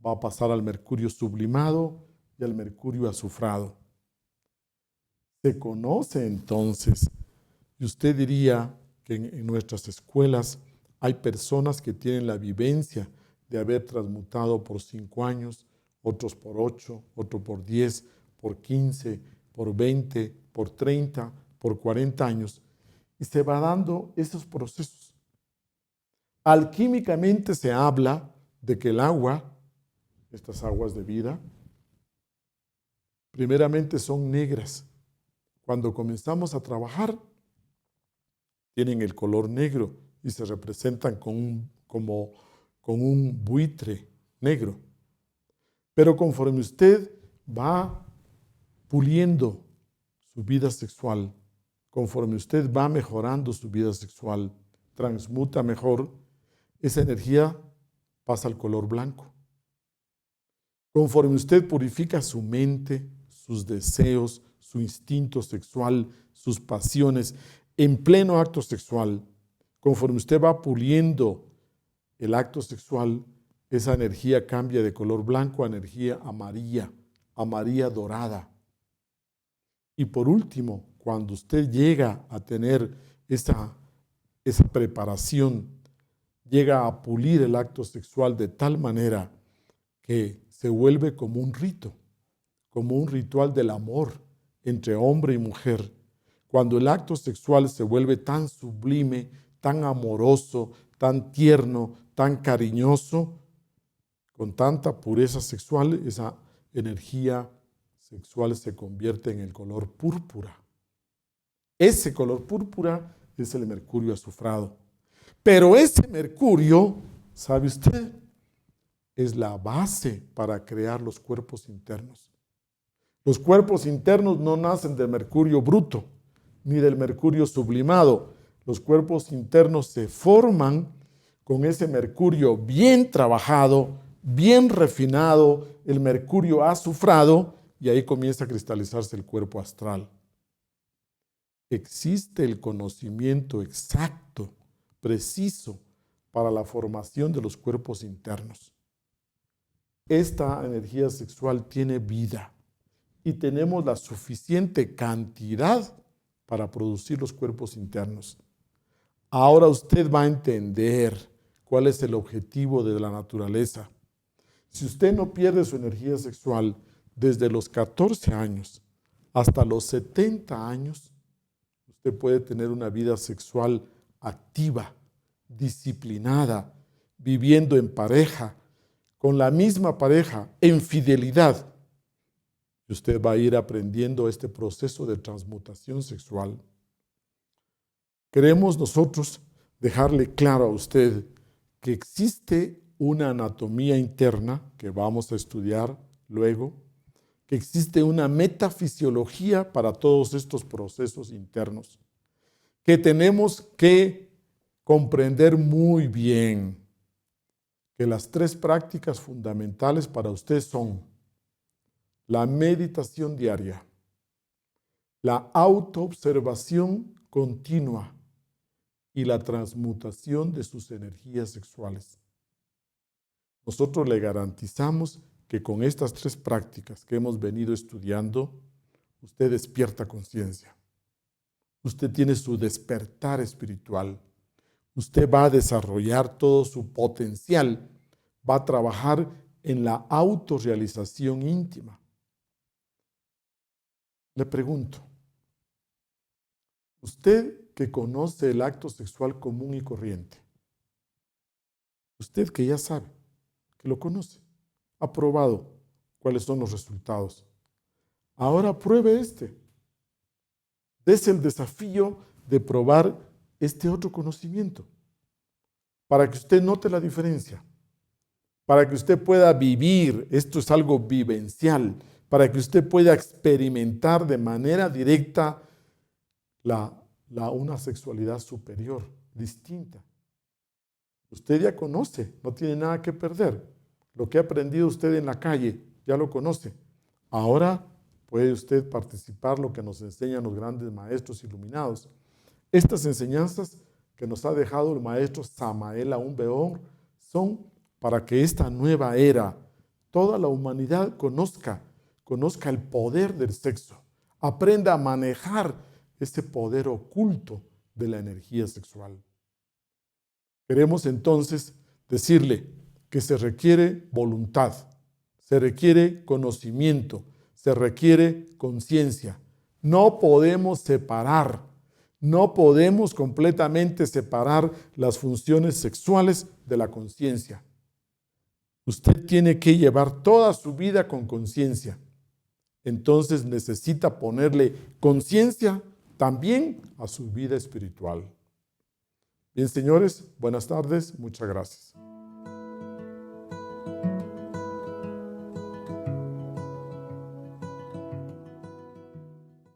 Speaker 1: va a pasar al mercurio sublimado y al mercurio azufrado. Se conoce entonces, y usted diría que en nuestras escuelas hay personas que tienen la vivencia de haber transmutado por 5 años, otros por 8, otros por 10, por 15, por 20, por 30, por 40 años, y se va dando esos procesos. Alquímicamente se habla de que el agua, estas aguas de vida, primeramente son negras. Cuando comenzamos a trabajar, tienen el color negro y se representan con un buitre negro. Pero conforme usted va puliendo su vida sexual, conforme usted va mejorando su vida sexual, transmuta mejor, esa energía pasa al color blanco. Conforme usted purifica su mente, sus deseos, su instinto sexual, sus pasiones, en pleno acto sexual, conforme usted va puliendo el acto sexual, esa energía cambia de color blanco a energía amarilla, amarilla dorada. Y por último, cuando usted llega a tener esa preparación, llega a pulir el acto sexual de tal manera que se vuelve como un rito, como un ritual del amor entre hombre y mujer. Cuando el acto sexual se vuelve tan sublime, tan amoroso, tan tierno, tan cariñoso, con tanta pureza sexual, esa energía sexual se convierte en el color púrpura. Ese color púrpura es el mercurio azufrado. Pero ese mercurio, ¿sabe usted?, es la base para crear los cuerpos internos. Los cuerpos internos no nacen del mercurio bruto, ni del mercurio sublimado. Los cuerpos internos se forman con ese mercurio bien trabajado, bien refinado, el mercurio azufrado, y ahí comienza a cristalizarse el cuerpo astral. Existe el conocimiento exacto, preciso, para la formación de los cuerpos internos. Esta energía sexual tiene vida y tenemos la suficiente cantidad para producir los cuerpos internos. Ahora usted va a entender cuál es el objetivo de la naturaleza. Si usted no pierde su energía sexual desde los 14 años hasta los 70 años, usted puede tener una vida sexual activa, disciplinada, viviendo en pareja, con la misma pareja, en fidelidad. Y usted va a ir aprendiendo este proceso de transmutación sexual. Queremos nosotros dejarle claro a usted que existe una anatomía interna que vamos a estudiar luego, que existe una metafisiología para todos estos procesos internos, que tenemos que comprender muy bien, que las 3 prácticas fundamentales para usted son la meditación diaria, la autoobservación continua y la transmutación de sus energías sexuales. Nosotros le garantizamos que con estas 3 prácticas que hemos venido estudiando, usted despierta conciencia. Usted tiene su despertar espiritual. Usted va a desarrollar todo su potencial. Va a trabajar en la autorrealización íntima. Le pregunto, usted que conoce el acto sexual común y corriente, usted que ya sabe, que lo conoce, ha probado cuáles son los resultados. Ahora pruebe este. Dese el desafío de probar este otro conocimiento para que usted note la diferencia, para que usted pueda vivir, esto es algo vivencial, para que usted pueda experimentar de manera directa una sexualidad superior, distinta. Usted ya conoce, no tiene nada que perder. Lo que ha aprendido usted en la calle, ya lo conoce. Ahora puede usted participar lo que nos enseñan los grandes maestros iluminados. Estas enseñanzas que nos ha dejado el maestro Samael Aun Weor son para que esta nueva era, toda la humanidad conozca el poder del sexo, aprenda a manejar ese poder oculto de la energía sexual. Queremos entonces decirle que se requiere voluntad, se requiere conocimiento, se requiere conciencia. No podemos separar, no podemos completamente separar las funciones sexuales de la conciencia. Usted tiene que llevar toda su vida con conciencia. Entonces necesita ponerle conciencia también a su vida espiritual. Bien, señores, buenas tardes, muchas gracias.